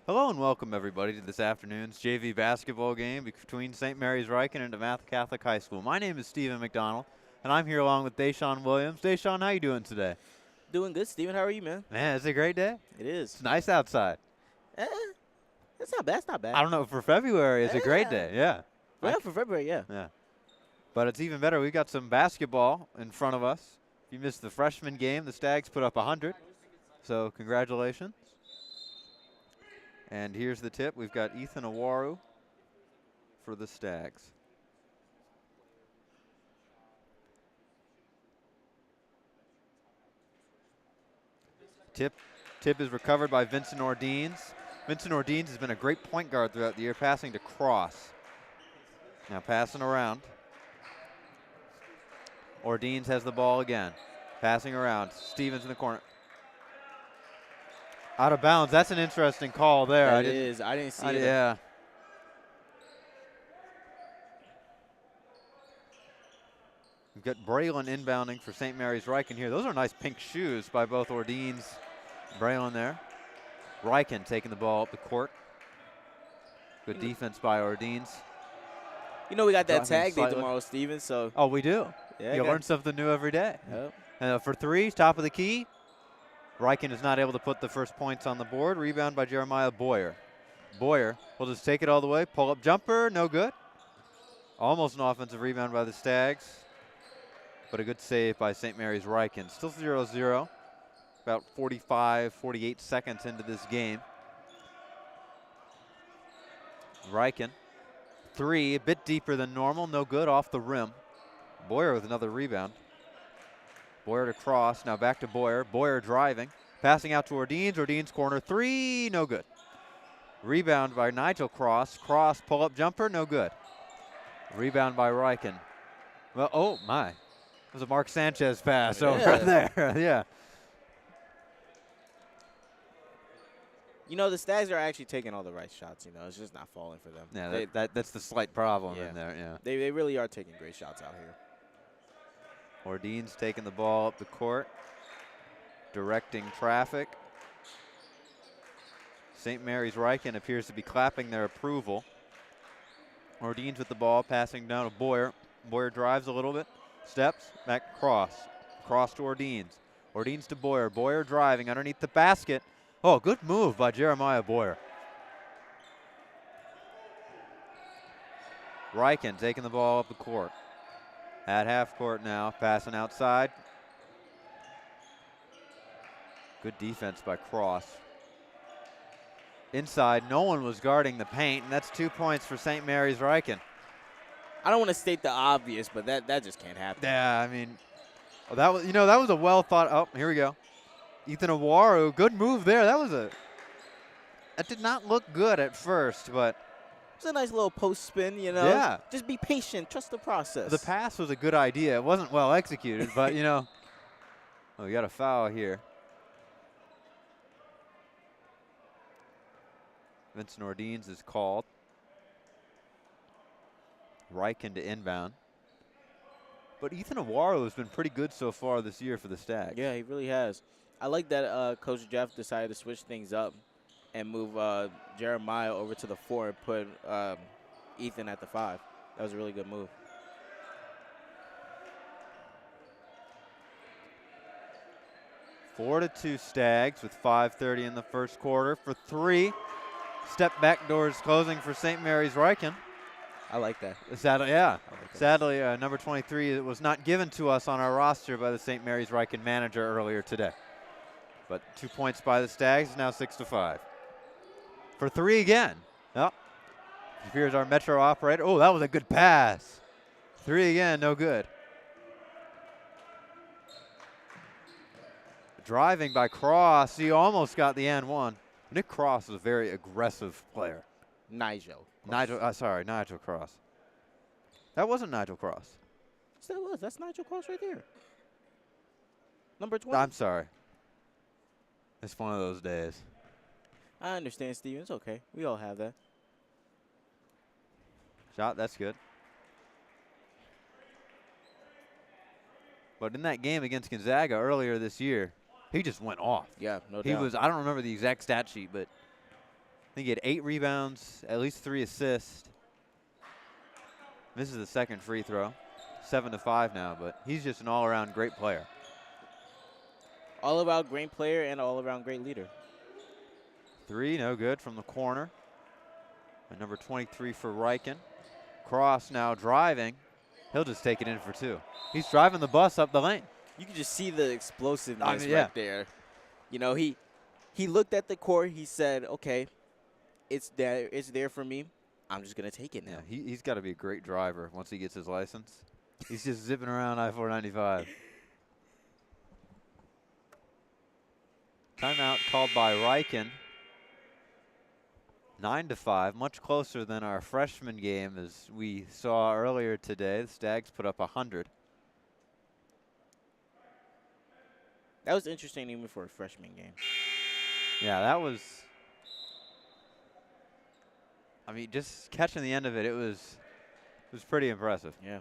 Hello and welcome everybody to this afternoon's JV basketball game between St. Mary's Ryken and DeMatha Catholic High School. My name is Stephen McDonald, and I'm here along with Daeshaun Williams. Daeshaun, how you doing today? Doing good, Steven. How are you, man? Man, it's a great day. It is. It's nice outside. Eh, it's not bad. It's not bad. I don't know, for February, it's a great day, yeah. Well, for February, yeah. Yeah. But it's even better. We've got some basketball in front of us. If you missed the freshman game, the Stags put up 100. So congratulations. And here's the tip. We've got Ethan Awaru for the Stags. Tip is recovered by Vincent Ordines. Vincent Ordines has been a great point guard throughout the year, passing to Cross. Now passing around. Ordines has the ball again. Passing around. Stevens in the corner. Out of bounds. That's an interesting call there. That is. I didn't see it. Yeah. We've got Braylon inbounding for St. Mary's Ryken here. Those are nice pink shoes by both Ordines and Braylon there. Ryken taking the ball up the court. Good defense by Ordines. You know we got that Dropping tag day slightly. tomorrow, Steven, so. Oh, we do. Yeah, You learn something new every day. Yep. For three, top of the key. Ryken is not able to put the first points on the board. Rebound by Jeremiah Boyer. Boyer will just take it all the way. Pull-up jumper, no good. Almost an offensive rebound by the Stags, but a good save by St. Mary's Ryken. Still 0-0, about 45, 48 seconds into this game. Ryken, three, a bit deeper than normal, no good, off the rim. Boyer with another rebound. Boyer to Cross, now back to Boyer. Boyer driving, passing out to Ordines. Ordines corner three, no good. Rebound by Nigel Cross. Cross pull-up jumper, no good. Rebound by Ryken. Well, oh my, it was a Mark Sanchez pass over there. Yeah. You know, the Stags are actually taking all the right shots. You know, it's just not falling for them. Yeah, that's the slight problem in there. Yeah. They really are taking great shots out here. Ordines taking the ball up the court, directing traffic. St. Mary's Ryken appears to be clapping their approval. Ordines with the ball, passing down to Boyer. Boyer drives a little bit, steps, back Cross. Cross to Ordines. Ordines to Boyer. Boyer driving underneath the basket. Oh, good move by Jeremiah Boyer. Ryken taking the ball up the court. At half court now, passing outside. Good defense by Cross. Inside, no one was guarding the paint, and that's 2 points for St. Mary's Ryken. I don't want to state the obvious, but that just can't happen. Yeah, I mean, that was a well thought. Oh, here we go. Ethan Awaru, good move there. That did not look good at first, but It's a nice little post spin, you know. Yeah. Just be patient. Trust the process. the pass was a good idea. It wasn't well executed, but oh, we got a foul here. Vincent Ordines is called. Ryken to inbound. But Ethan Awaru has been pretty good so far this year for the Stags. Yeah, he really has. I like that Coach Jeff decided to switch things up and move Jeremiah over to the 4 and put Ethan at the 5. That was a really good move. Four to 2 Stags with 5:30 in the first quarter. For three, step back doors closing for St. Mary's Ryken. I like that. Sadly, yeah. I like that. Sadly, number 23 was not given to us on our roster by the St. Mary's Ryken manager earlier today. But 2 points by the Stags, now 6-5. For three again. Oh, here's our Metro operator. Oh, that was a good pass. Three again, no good. Driving by Cross. He almost got the and one. Nick Cross is a very aggressive player. Nigel. Nigel Cross. That wasn't Nigel Cross. Still was. That's Nigel Cross right there. Number 20. I'm sorry. It's one of those days. I understand, Steven. It's okay. We all have that. Shot, that's good. But in that game against Gonzaga earlier this year, he just went off. Yeah, no He doubt. was, I don't remember the exact stat sheet, but think he had 8 rebounds, at least 3 assists. This is the second free throw. 7-5 now, but he's just an all-around great player. All-around great player and all-around great leader. 3, no good from the corner. And number 23 for Ryken. Cross now driving. He'll just take it in for 2. He's driving the bus up the lane. You can just see the explosiveness yeah. right there. You know, he looked at the court. He said, okay, it's there for me. I'm just going to take it now. Yeah, he's got to be a great driver once he gets his license. He's just zipping around I-495. Timeout called by Ryken. 9-5, much closer than our freshman game as we saw earlier today. The Stags put up 100. That was interesting even for a freshman game. Yeah, that was, I mean, just catching the end of it, it was pretty impressive. Yeah.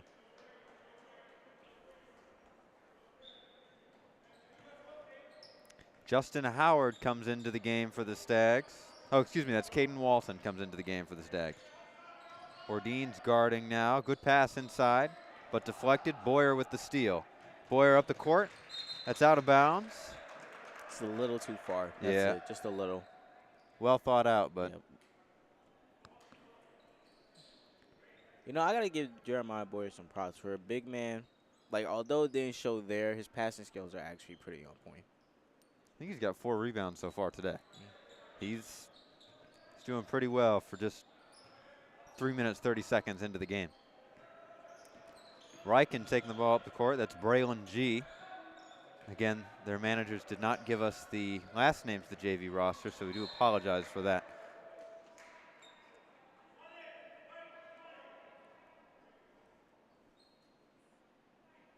Justin Howard comes into the game for the Stags. Oh, excuse me, that's Caden Walton comes into the game for the Stags. Ordean's guarding now. Good pass inside, but deflected. Boyer with the steal. Boyer up the court. That's out of bounds. It's a little too far. That's yeah. it, just a little. Well thought out, but. Yep. You know, I got to give Jeremiah Boyer some props for a big man. Like, although it didn't show there, his passing skills are actually pretty on point. I think he's got 4 rebounds so far today. He's doing pretty well for just 3 minutes, 30 seconds into the game. Ryken taking the ball up the court. That's Braylon G. Again, their managers did not give us the last names to the JV roster, so we do apologize for that.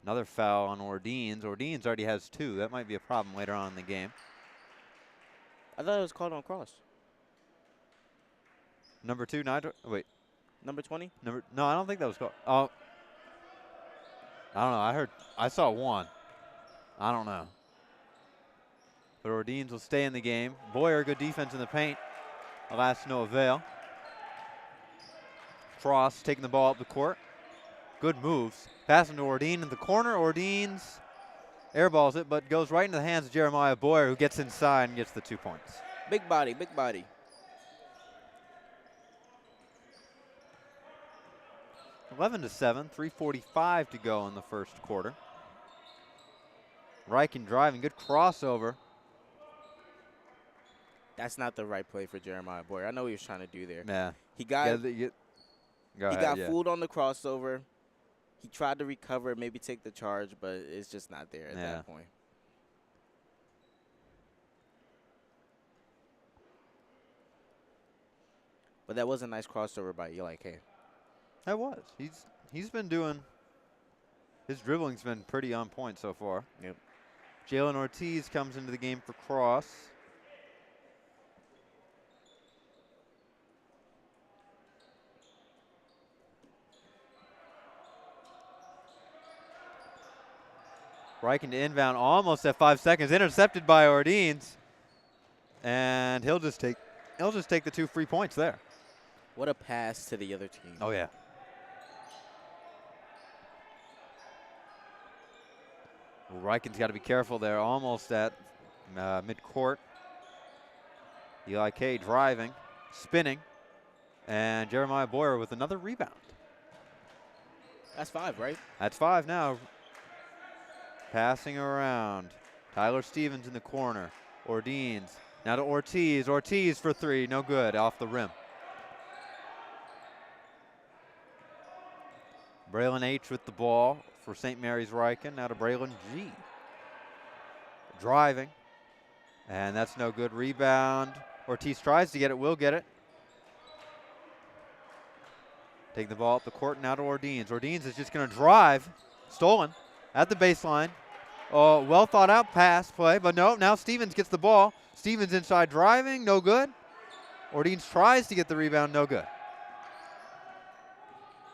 Another foul on Ordean's. Ordean's already has 2. That might be a problem later on in the game. I thought it was called on cross. Number 2, wait. Number 20? No, I don't think that was called. Oh, I don't know. I saw 1. I don't know. But Ordean's will stay in the game. Boyer, good defense in the paint. Alas, no avail. Cross taking the ball up the court. Good moves. Passing to Ordean in the corner. Ordean's airballs it, but goes right into the hands of Jeremiah Boyer, who gets inside and gets the 2 points. Big body, big body. 11-7, 3:45 to go in the first quarter. Ryken driving, good crossover. That's not the right play for Jeremiah Boyer. I know what he was trying to do there. Yeah. He got got fooled on the crossover. He tried to recover, maybe take the charge, but it's just not there at that point. But that was a nice crossover by Eli K. That was. He's been doing, his dribbling's been pretty on point so far. Yep. Jalen Ortiz comes into the game for Cross. Ryken to inbound, almost at 5 seconds, intercepted by Ordean's, and he'll just take the 2 free points there. What a pass to the other team. Oh yeah. Well, Ryken's got to be careful there, almost at midcourt. Eli K driving, spinning, and Jeremiah Boyer with another rebound. That's 5, right? That's 5 now. Passing around. Tyler Stevens in the corner. Ordean's. Now to Ortiz. Ortiz for 3. No good. Off the rim. Braylon H with the ball for St. Mary's Ryken. Now to Braylon G. Driving. And that's no good. Rebound. Ortiz tries to get it. Will get it. Take the ball up the court. Now to Ordean's. Ordean's is just going to drive. Stolen at the baseline. Oh, well thought out pass play, but no, now Stevens gets the ball. Stevens inside driving, no good. Ordean's tries to get the rebound, no good.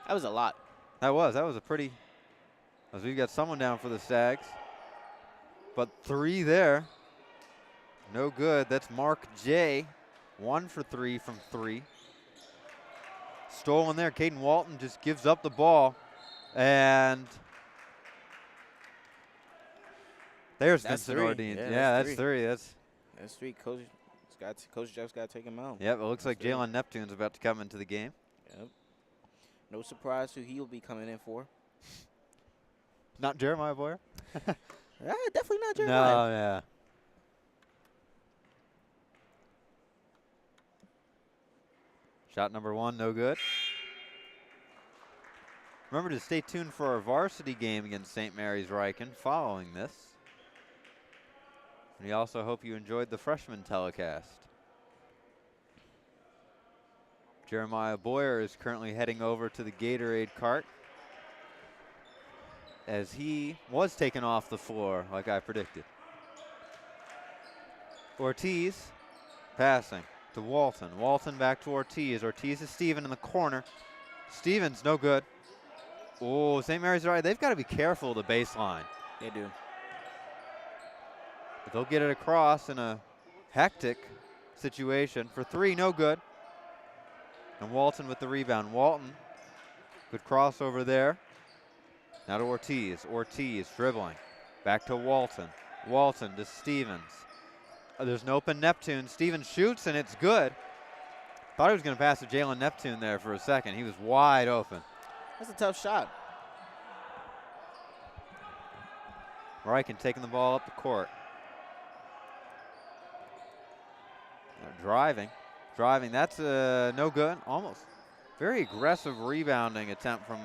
That was a lot. That was a pretty, as we've got someone down for the Stags. But 3 there, no good. That's Mark J. 1 for 3 from 3. Stolen there. Caden Walton just gives up the ball. And there's That's Vincent 3. Ordine. Yeah, Yeah, that's that's 3. 3. That's 3. Coach Jeff's got to take him out. Yep, it looks That's like Jalen Neptune's about to come into the game. Yep. No surprise who he'll be coming in for. Not Jeremiah Boyer? Definitely not Jeremiah. No, yeah. Shot number 1, no good. Remember to stay tuned for our varsity game against St. Mary's Ryken following this. We also hope you enjoyed the freshman telecast. Jeremiah Boyer is currently heading over to the Gatorade cart as he was taken off the floor like I predicted. Ortiz passing to Walton. Walton back to Ortiz. Ortiz is Steven in the corner. Stevens no good. Oh, St. Mary's right. They've got to be careful of the baseline. They do. But they'll get it across in a hectic situation. For 3, no good. And Walton with the rebound. Walton, good crossover there. Now to Ortiz. Ortiz dribbling. Back to Walton. Walton to Stevens. There's an open Neptune. Stevens shoots, and it's good. Thought he was going to pass to Jalen Neptune there for a second. He was wide open. That's a tough shot. Ryken taking the ball up the court. Driving. That's no good. Almost. Very aggressive rebounding attempt from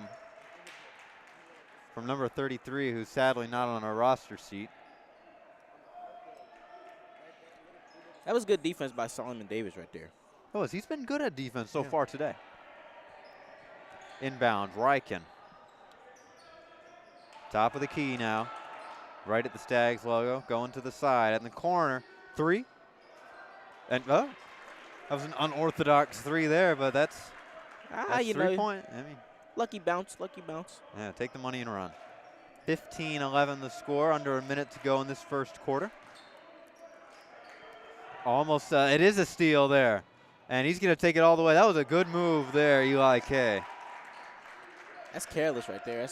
number 33, who's sadly not on our roster sheet. That was good defense by Solomon Davis right there. Oh, he's been good at defense so far today. Inbound, Ryken. Top of the key now. Right at the Stags logo. Going to the side. In the corner. 3. And, that was an unorthodox 3 there, but that's 3-point. I mean, lucky bounce. yeah, take the money and run. 15-11 the score. Under a minute to go in this first quarter. Almost, it is a steal there. And he's going to take it all the way. That was a good move there, Eli K. That's careless right there.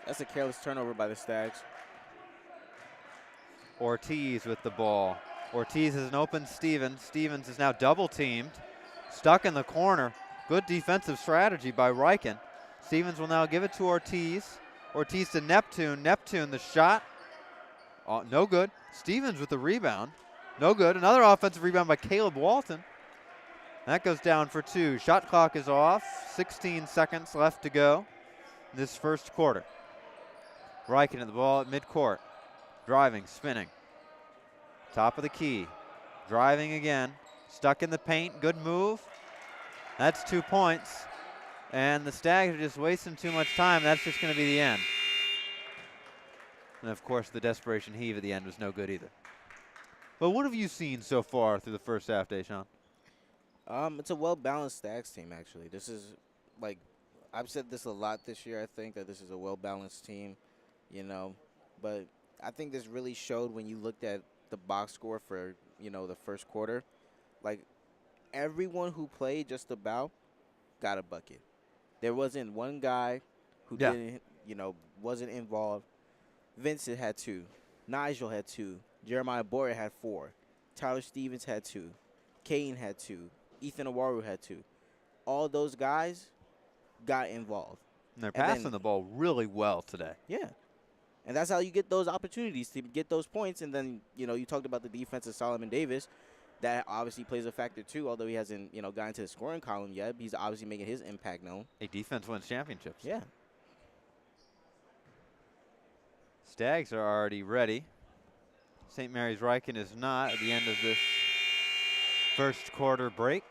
That's a careless turnover by the Stags. Ortiz with the ball. Ortiz is an open Stevens. Stevens is now double teamed. Stuck in the corner. Good defensive strategy by Ryken. Stevens will now give it to Ortiz. Ortiz to Neptune. Neptune the shot. No good. Stevens with the rebound. No good. Another offensive rebound by Caleb Walton. That goes down for 2. Shot clock is off. 16 seconds left to go in this first quarter. Ryken at the ball at midcourt. Driving, spinning. Top of the key. Driving again. Stuck in the paint. Good move. That's 2 points. And the Stags are just wasting too much time. That's just going to be the end. And, of course, the desperation heave at the end was no good either. Well, what have you seen so far through the first half, Daeshaun? It's a well-balanced Stags team, actually. This is, like, I've said this a lot this year, I think, that this is a well-balanced team, you know. But I think this really showed when you looked at the box score for, you know, the first quarter. Like, everyone who played just about got a bucket. There wasn't one guy who didn't, you know, wasn't involved. Vincent had 2. Nigel had 2. Jeremiah Boyer had 4. Tyler Stevens had 2. Caden had 2. Ethan Awaru had 2. All those guys got involved. And they're passing the ball really well today. Yeah. And that's how you get those opportunities to get those points. And then, you know, you talked about the defense of Solomon Davis. That obviously plays a factor, too, although he hasn't, you know, gotten to the scoring column yet. He's obviously making his impact known. A defense wins championships. Yeah. Stags are already ready. St. Mary's Ryken is not at the end of this first quarter break.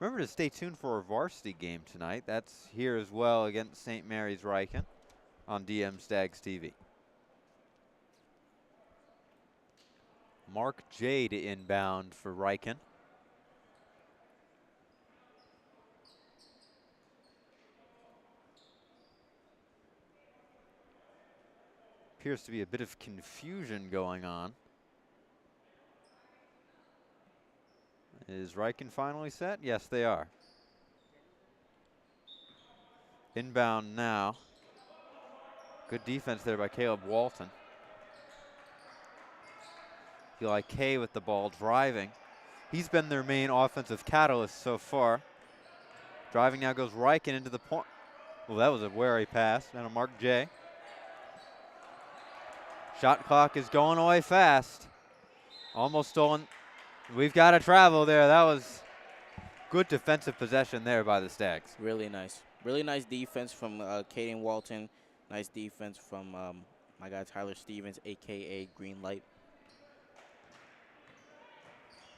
Remember to stay tuned for our varsity game tonight. That's here as well against St. Mary's Ryken on DM Stags TV. Mark Jade inbound for Ryken. Appears to be a bit of confusion going on. Is Ryken finally set? Yes, they are. Inbound now. Good defense there by Caleb Walton. Eli Kay with the ball, driving. He's been their main offensive catalyst so far. Driving now goes Ryken into the point. Well, that was a wary pass. Now to Mark J. Shot clock is going away fast. Almost stolen. We've got to travel there. That was good defensive possession there by the Stags. Really nice. Really nice defense from Caden Walton. Nice defense from my guy Tyler Stevens, a.k.a. Green Light.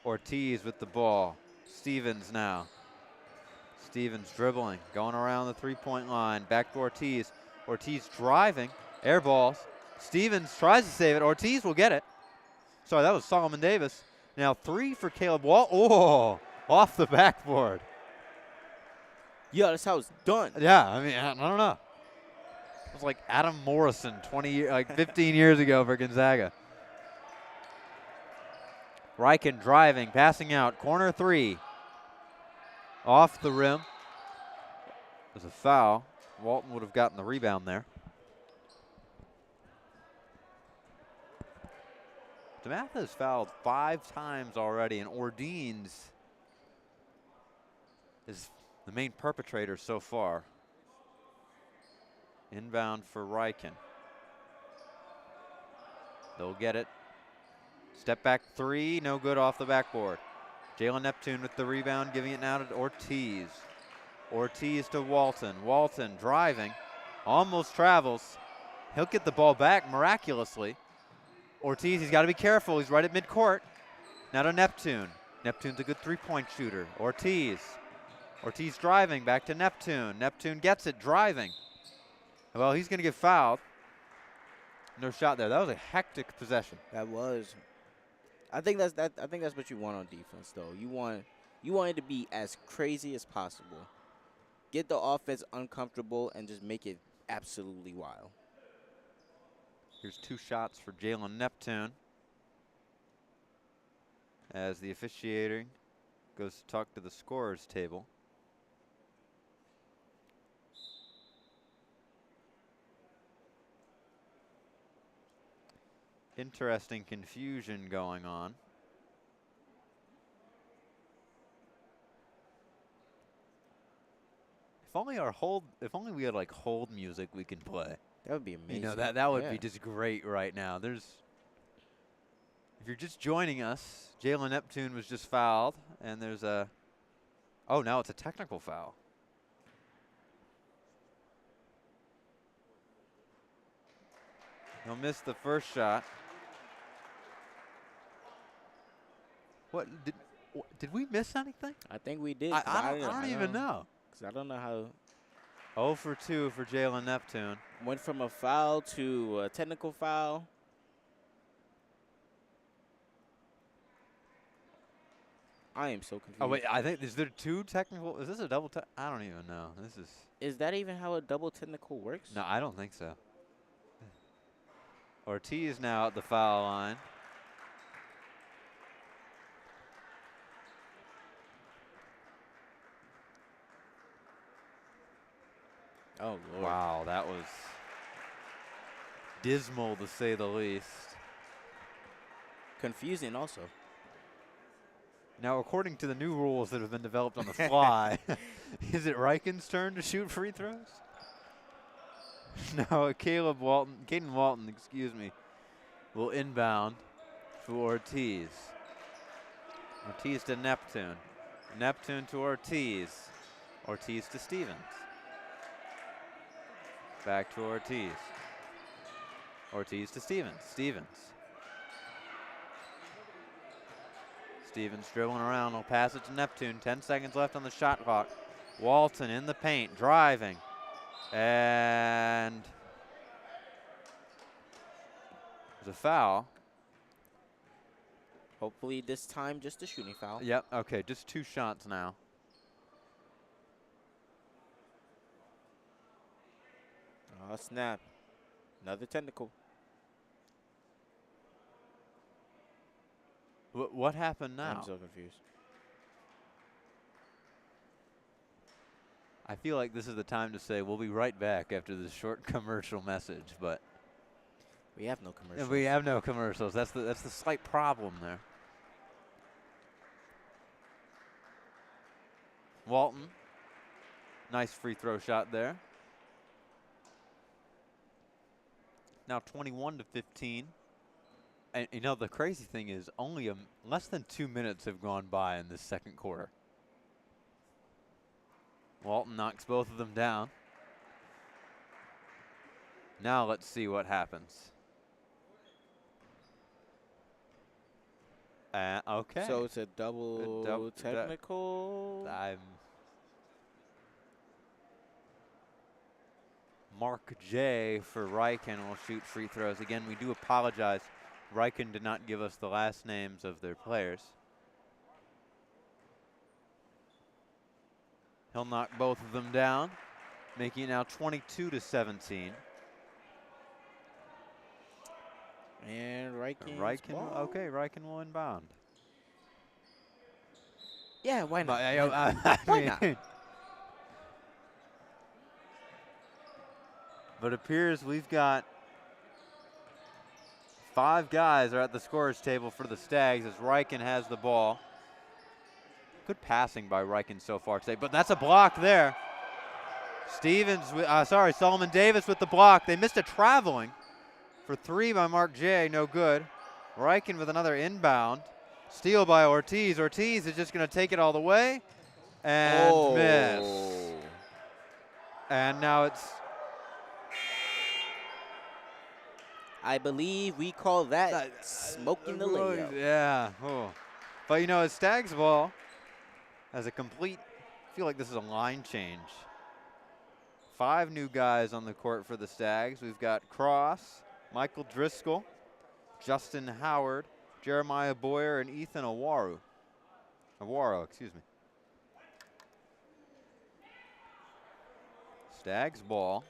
Ortiz with the ball. Stevens now. Stevens dribbling, going around the three-point line. Back to Ortiz. Ortiz driving. Air balls. Stevens tries to save it. Ortiz will get it. Sorry, that was Solomon Davis. Now 3 for Caleb Wall. Oh, off the backboard. Yeah, that's how it's done. Yeah, I mean, I don't know. It was like Adam Morrison 15 years ago for Gonzaga. Ryken driving, passing out, corner 3. Off the rim. There's a foul. Walton would have gotten the rebound there. DeMatha has fouled 5 times already, and Ordines is the main perpetrator so far. Inbound for Ryken. They'll get it. Step back 3, no good off the backboard. Jalen Neptune with the rebound, giving it now to Ortiz. Ortiz to Walton. Walton driving, almost travels. He'll get the ball back miraculously. Ortiz, he's got to be careful. He's right at midcourt. Now to Neptune. Neptune's a good three-point shooter. Ortiz. Ortiz driving, back to Neptune. Neptune gets it, driving. Well, he's going to get fouled. No shot there. That was a hectic possession. That was. I think that's what you want on defense, though. You want it to be as crazy as possible. Get the offense uncomfortable and just make it absolutely wild. Here's 2 shots for Jalen Neptune as the officiating goes to talk to the scorer's table. Interesting confusion going on. If only we had like hold music we can play. That would be amazing. You know, that would be just great right now. If you're just joining us, Jalen Neptune was just fouled, and there's now it's a technical foul. He'll miss the first shot. What did we miss anything? I think we did. I don't even know. Because I don't know how. 0 for 2 for Jalen Neptune. Went from a foul to a technical foul. I am so confused. Oh, wait, is there 2 technical? Is this a double? I don't even know. Is that even how a double technical works? No, I don't think so. Ortiz now at the foul line. Oh, Lord. Wow, that was dismal to say the least. Confusing also. Now, according to the new rules that have been developed on the fly, is it Ryken's turn to shoot free throws? No, Caden Walton, will inbound for Ortiz. Ortiz to Neptune. Neptune to Ortiz. Ortiz to Stevens. Back to Ortiz. Ortiz to Stevens. Stevens dribbling around. He'll pass it to Neptune. 10 seconds left on the shot clock. Walton in the paint, driving. And there's a foul. Hopefully this time just a shooting foul. Yep, okay, just 2 shots now. Oh, snap. Another technical. What happened now? I'm so confused. I feel like this is the time to say we'll be right back after this short commercial message, but We have no commercials. we have no commercials. That's the slight problem there. Walton, nice free throw shot there. Now 21-15. And you know, the crazy thing is only less than 2 minutes have gone by in this second quarter. Walton knocks both of them down. Now let's see what happens. Okay. So it's a double technical. Mark J for Ryken will shoot free throws. Again, we do apologize. Ryken did not give us the last names of their players. He'll knock both of them down, making it now 22-17. And Ryken. Okay, Ryken will inbound. Yeah, why not? Why not? But it appears we've got 5 guys are at the scorer's table for the Stags as Ryken has the ball. Good passing by Ryken so far today, but that's a block there. Solomon Davis with the block. They missed a traveling for 3 by Mark J, no good. Ryken with another inbound. Steal by Ortiz. Ortiz is just going to take it all the way and miss. And now it's... I believe we call that smoking the layup. Yeah. Oh. But, you know, as Stags ball has a complete, I feel like this is a line change. 5 new guys on the court for the Stags. We've got Cross, Michael Driscoll, Justin Howard, Jeremiah Boyer, and Ethan Awaro, excuse me. Stags ball.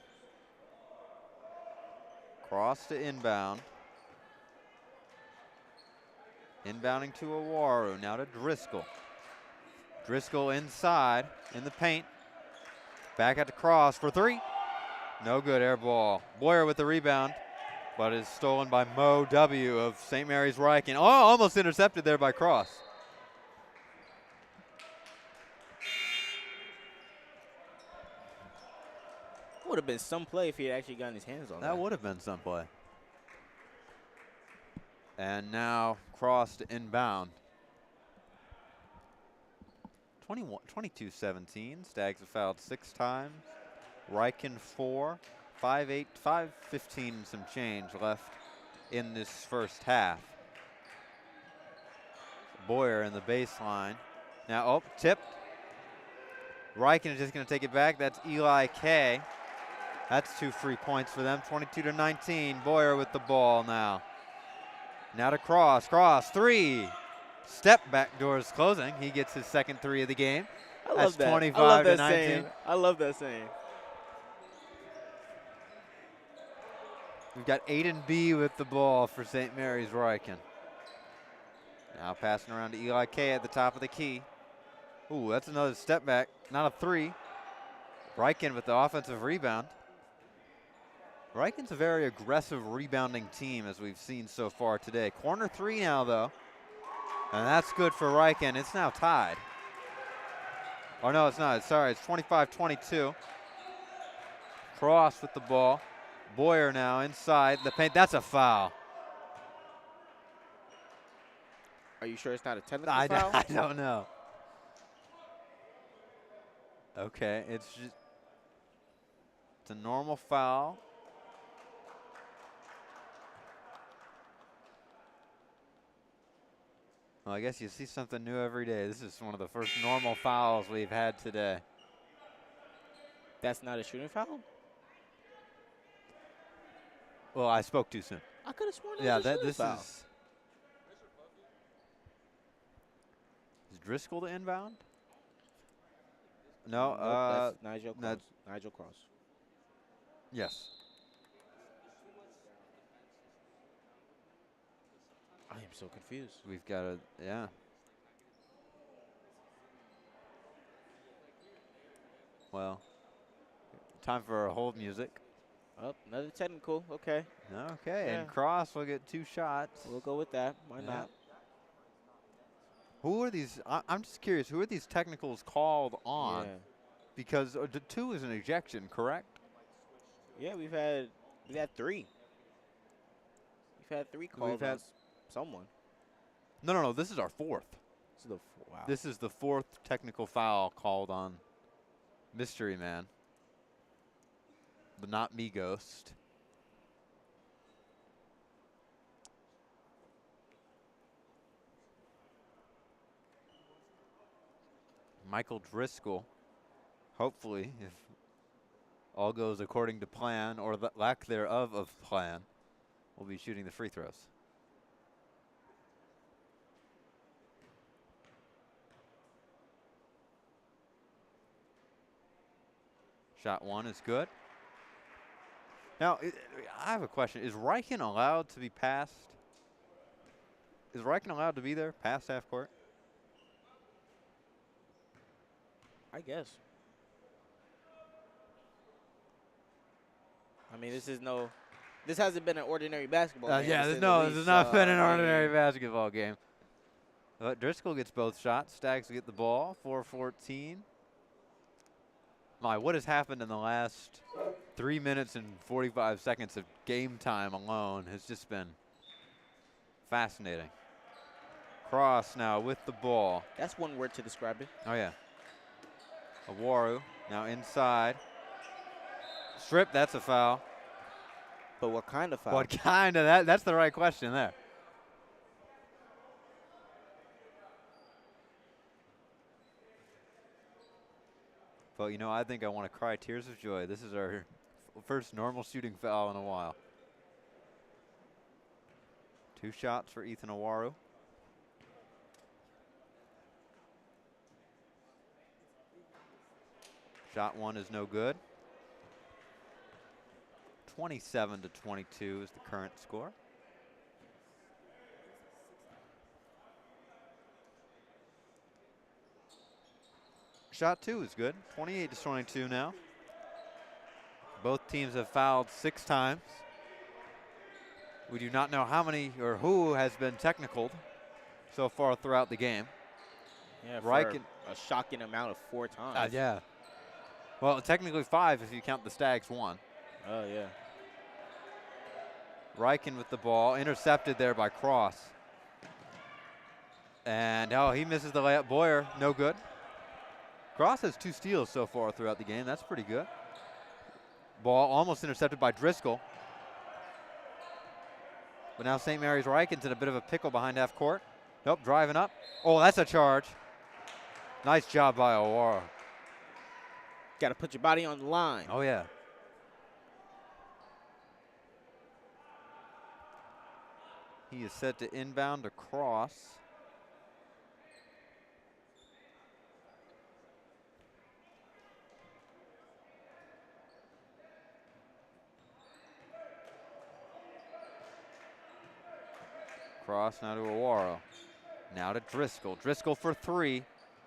Cross to inbound. Inbounding to Awaro, now to Driscoll. Driscoll inside in the paint. Back out to Cross for 3. No good, air ball. Boyer with the rebound, but is stolen by Mo W of St. Mary's Ryken. Oh, almost intercepted there by Cross. Would have been some play if he had actually gotten his hands on that. That would have been some play. And now Cross to inbound. 22-17. Stags have fouled 6 times. Ryken 4. 5-8, 5:15 some change left in this first half. Boyer in the baseline. Now, tipped. Ryken is just going to take it back. That's Eli K. That's 2 free points for them. 22-19. Boyer with the ball now. Now to Cross. Cross, 3. Step back doors closing. He gets his second 3 of the game. I love That's that. 25-19. I love that saying. We've got Aiden B with the ball for St. Mary's Ryken. Now passing around to Eli K at the top of the key. Ooh, that's another step back. Not a 3. Ryken with the offensive rebound. Ryken's a very aggressive rebounding team as we've seen so far today. Corner 3 now, though. And that's good for Ryken. It's now tied. Oh, no, it's not. Sorry, it's 25-22. Cross with the ball. Boyer now inside the paint. That's a foul. Are you sure it's not a technical foul? I don't know. Okay, it's a normal foul. Well, I guess you see something new every day. This is one of the first normal fouls we've had today. That's not a shooting foul? Well, I spoke too soon. I could have sworn that was a shooting foul. Is Driscoll to inbound? No, that's Nigel Cross. Nigel Cross. Yes. I am so confused. We've got a, yeah. Well, time for hold music. Oh, another technical. Okay. Okay, Yeah. and Cross will get 2 shots. We'll go with that. Why Yeah. not? Who are these? I'm just curious. Who are these technicals called on? Yeah. Because the 2 is an ejection, correct? Yeah, we've had 3. We've had 3 calls on someone. No. This is our 4th. This is the wow. This is the 4th technical foul called on Mystery Man, the Not Me Ghost. Michael Driscoll, hopefully, if all goes according to plan or the lack thereof of plan, will be shooting the free throws. Shot 1 is good. Now, I have a question. Is Ryken allowed to be passed? Is Ryken allowed to be there past half court? I guess. I mean, this hasn't been an ordinary basketball game. Yeah, this has not been an ordinary basketball game. But Driscoll gets both shots. Stags get the ball. 4-14. My, what has happened in the last 3 minutes and 45 seconds of game time alone has just been fascinating. Cross now with the ball. That's one word to describe it. Oh, yeah. Awaru now inside. Strip, that's a foul. But what kind of foul? What kind of that's the right question there. But, you know, I think I want to cry tears of joy. This is our first normal shooting foul in a while. 2 shots for Ethan Awaru. Shot 1 is no good. 27-22 is the current score. Shot 2 is good. 28-22 now. Both teams have fouled 6 times. We do not know how many or who has been technicaled so far throughout the game. Yeah, Ryken, a shocking amount of 4 times. yeah. Well, technically 5 if you count the Stags 1. Oh, yeah. Ryken with the ball, intercepted there by Cross. And, oh, he misses the layup. Boyer, no good. Cross has 2 steals so far throughout the game. That's pretty good. Ball almost intercepted by Driscoll. But now St. Mary's Ryken's in a bit of a pickle behind half court. Nope, driving up. Oh, that's a charge. Nice job by Awaru. Got to put your body on the line. Oh, yeah. He is set to inbound across. Cross now to Awaru. Now to Driscoll. Driscoll for 3.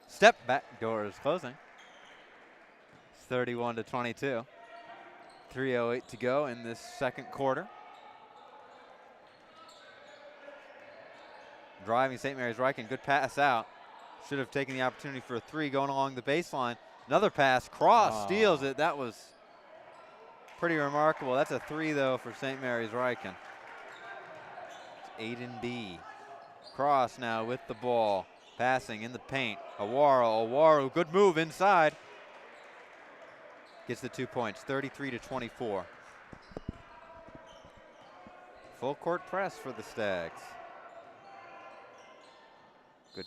Step back. Door is closing. 31-22. 3:08 to go in this second quarter. Driving St. Mary's Ryken. Good pass out. Should have taken the opportunity for a 3 going along the baseline. Another pass. Cross steals it. That was pretty remarkable. That's a 3, though, for St. Mary's Ryken. It's Aiden B. Cross now with the ball. Passing in the paint. Awaru, good move inside. Gets the 2 points, 33-24. Full court press for the Stags. Good.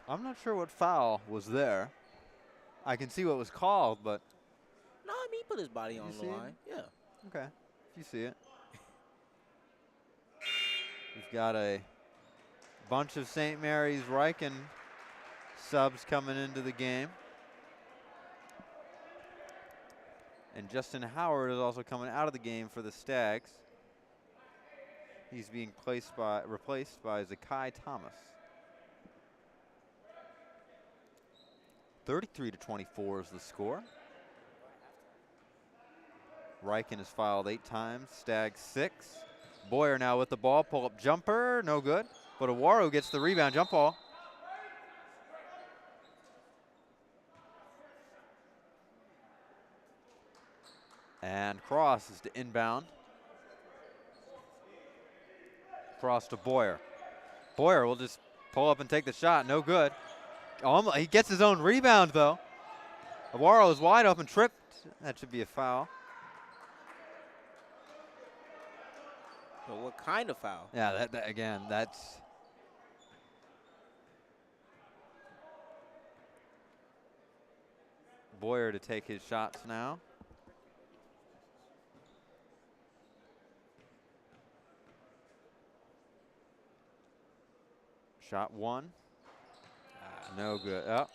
I'm not sure what foul was there. I can see what was called, but. No, I mean, he put his body on the line. Yeah. Okay, if you see it. We've got a bunch of St. Mary's Ryken subs coming into the game. And Justin Howard is also coming out of the game for the Stags. He's being replaced by Zakai Thomas. 33-24 is the score. Ryken has fouled 8 times, Staggs 6. Boyer now with the ball, pull-up jumper, no good. But Awaro gets the rebound, jump ball. And Cross is to inbound. Cross to Boyer. Boyer will just pull up and take the shot, no good. Almost, he gets his own rebound though. Awaro is wide open, tripped. That should be a foul. But what kind of foul? Yeah, that again, that's. Boyer to take his shots now. Shot 1. No good. Oh.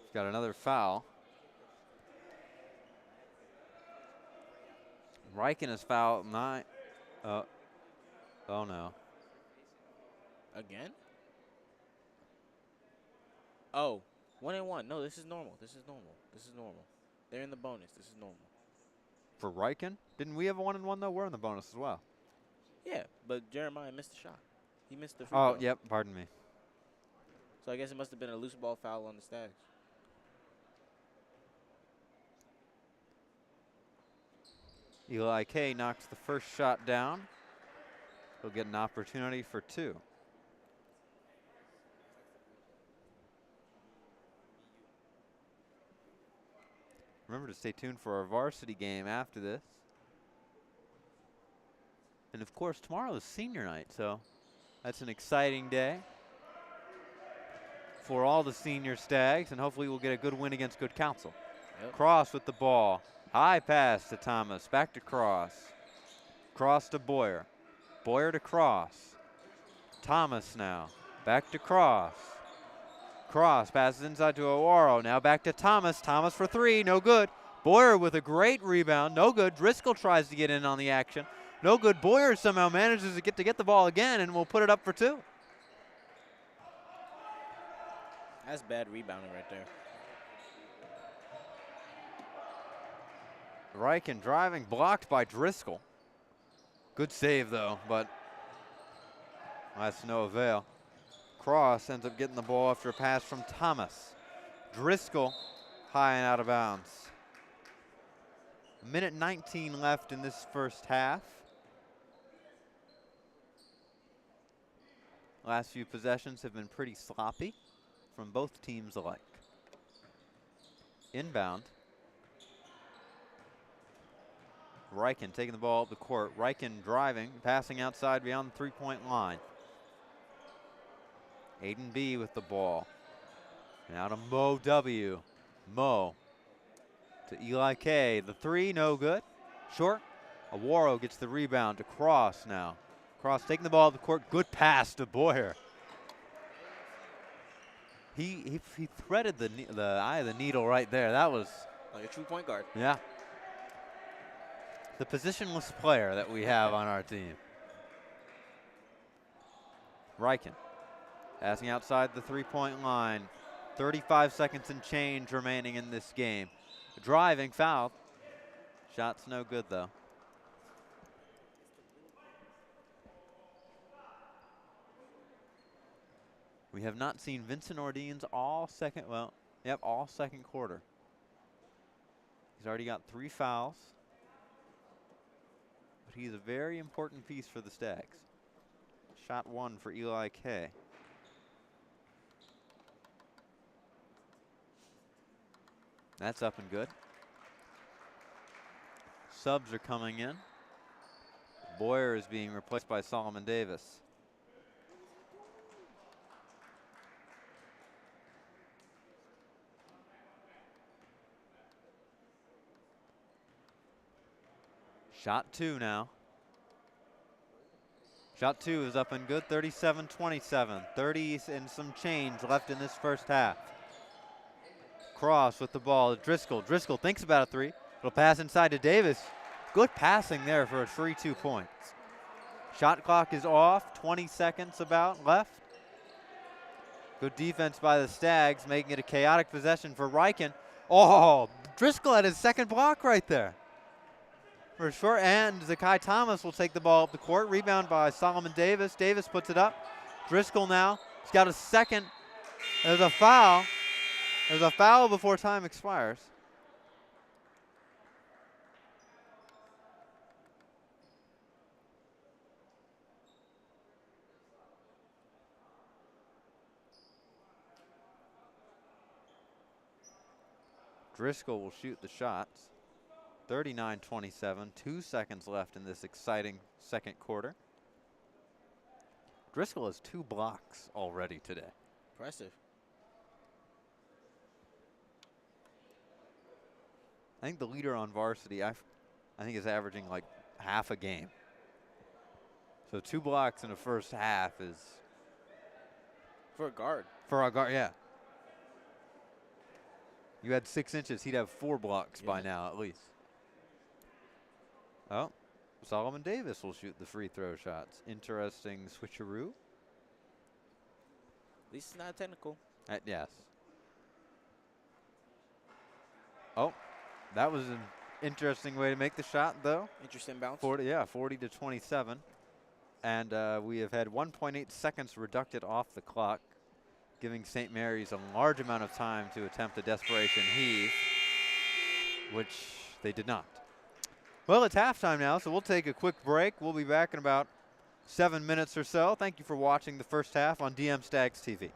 He's got another foul. Ryken has fouled 9. Oh no. Again? Oh, 1-1. No, this is normal. This is normal. This is normal. They're in the bonus. This is normal. For Ryken? Didn't we have a 1-1 though? We're in the bonus as well. Yeah, but Jeremiah missed the shot. He missed the free throw. Oh, yep, pardon me. So I guess it must have been a loose ball foul on the Stags. Eli K knocks the first shot down. He'll get an opportunity for 2. Remember to stay tuned for our varsity game after this. And of course, tomorrow is senior night, so that's an exciting day for all the senior Stags, and hopefully we'll get a good win against good counsel. Yep. Cross with the ball. High pass to Thomas. Back to Cross. Cross to Boyer. Boyer to Cross. Thomas now. Back to Cross. Cross passes inside to Awaro. Now back to Thomas. Thomas for 3. No good. Boyer with a great rebound. No good. Driscoll tries to get in on the action. No good. Boyer somehow manages to get the ball again and will put it up for 2. That's bad rebounding right there. Ryken driving, blocked by Driscoll. Good save though, but that's no avail. Cross ends up getting the ball after a pass from Thomas. Driscoll high and out of bounds. 1:19 left in this first half. Last few possessions have been pretty sloppy from both teams alike. Inbound. Ryken taking the ball up the court. Ryken driving, passing outside beyond the 3-point line. Aiden B with the ball. Now to Mo W. Mo to Eli K. The 3, no good. Short. Awaro gets the rebound to Cross now. Cross taking the ball up the court. Good pass to Boyer. He threaded the eye of the needle right there. That was like a true point guard. Yeah. The positionless player that we have on our team. Ryken passing outside the 3-point line. 35 seconds and change remaining in this game. Driving, foul. Shot's no good though. We have not seen Vincent Ordeens all second quarter. He's already got 3 fouls. But he's a very important piece for the Stags. Shot 1 for Eli K. That's up and good. Subs are coming in. Boyer is being replaced by Solomon Davis. Shot 2 now. Shot 2 is up and good, 37-27. 30 and some change left in this first half. Cross with the ball, Driscoll. Driscoll thinks about a 3. It'll pass inside to Davis. Good passing there for a free 2 points. Shot clock is off, 20 seconds about left. Good defense by the Stags, making it a chaotic possession for Ryken. Oh, Driscoll had his second block right there. For sure, and Zakai Thomas will take the ball up the court. Rebound by Solomon Davis. Davis puts it up. Driscoll now. He's got a second. There's a foul. There's a foul before time expires. Driscoll will shoot the shots. 39-27, 2 seconds left in this exciting second quarter. Driscoll has 2 blocks already today. Impressive. I think the leader on varsity, I think, is averaging like half a game. So 2 blocks in the first half is For a guard. for a guard. Yeah. You had 6 inches, he'd have 4 blocks by now at least. Oh, Solomon Davis will shoot the free throw shots. Interesting switcheroo. At least it's not technical. Yes. Oh, that was an interesting way to make the shot, though. Interesting bounce. 40-27. And we have had 1.8 seconds reducted off the clock, giving St. Mary's a large amount of time to attempt a desperation heave, which they did not. Well, it's halftime now, so we'll take a quick break. We'll be back in about 7 minutes or so. Thank you for watching the first half on DM Stags TV.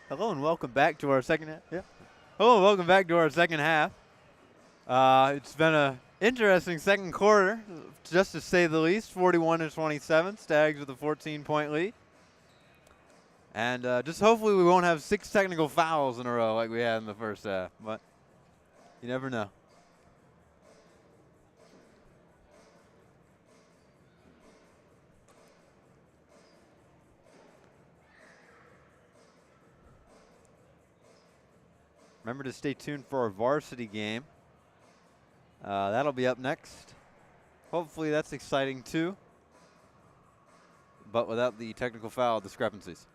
Hello and welcome back to our second half. Yeah. Hello and welcome back to our second half. It's been an interesting second quarter, just to say the least. 41-27, Stags with a 14-point lead. And just hopefully we won't have 6 technical fouls in a row like we had in the first half. But you never know. Remember to stay tuned for our varsity game. That'll be up next. Hopefully that's exciting too, but without the technical foul discrepancies.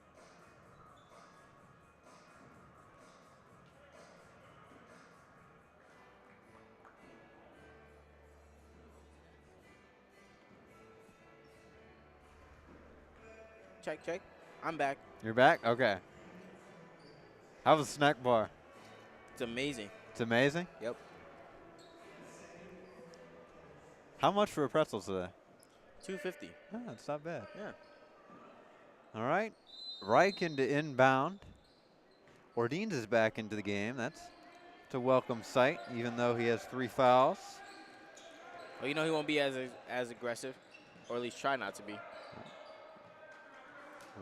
Check, check. I'm back. You're back? Okay. How was the snack bar? It's amazing. It's amazing? Yep. How much for a pretzel today? $2.50. Oh, it's not bad. Yeah. All right. Ryken to inbound. Ordeens is back into the game. That's a welcome sight, even though he has 3 fouls. Well, you know he won't be as aggressive, or at least try not to be.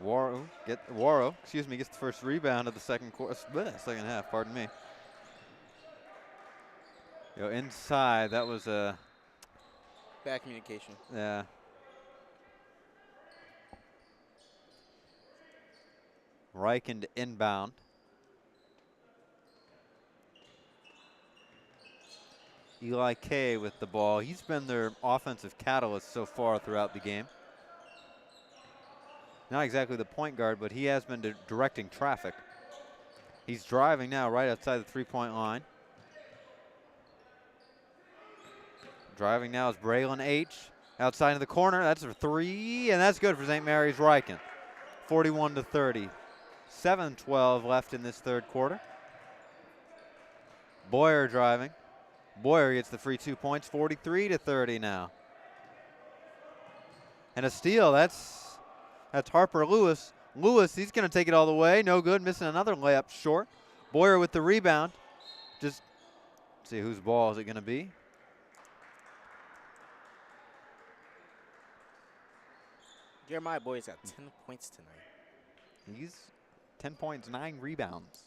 Waro gets the first rebound of the second half. Pardon me. Inside, that was a bad communication. Yeah. Ryken to inbound. Eli K with the ball. He's been their offensive catalyst so far throughout the game. Not exactly the point guard, but he has been directing traffic. He's driving now right outside the 3-point line. Driving now is Braylon H. Outside of the corner. That's a 3, and that's good for St. Mary's Ryken. 41-30. 7:12 left in this third quarter. Boyer driving. Boyer gets the free 2 points. 43-30 now. And a steal. That's Harper Lewis. Lewis, he's going to take it all the way. No good. Missing another layup short. Boyer with the rebound. Just see whose ball is it going to be. Jeremiah Boyer's got 10 points tonight. He's 10 points, 9 rebounds.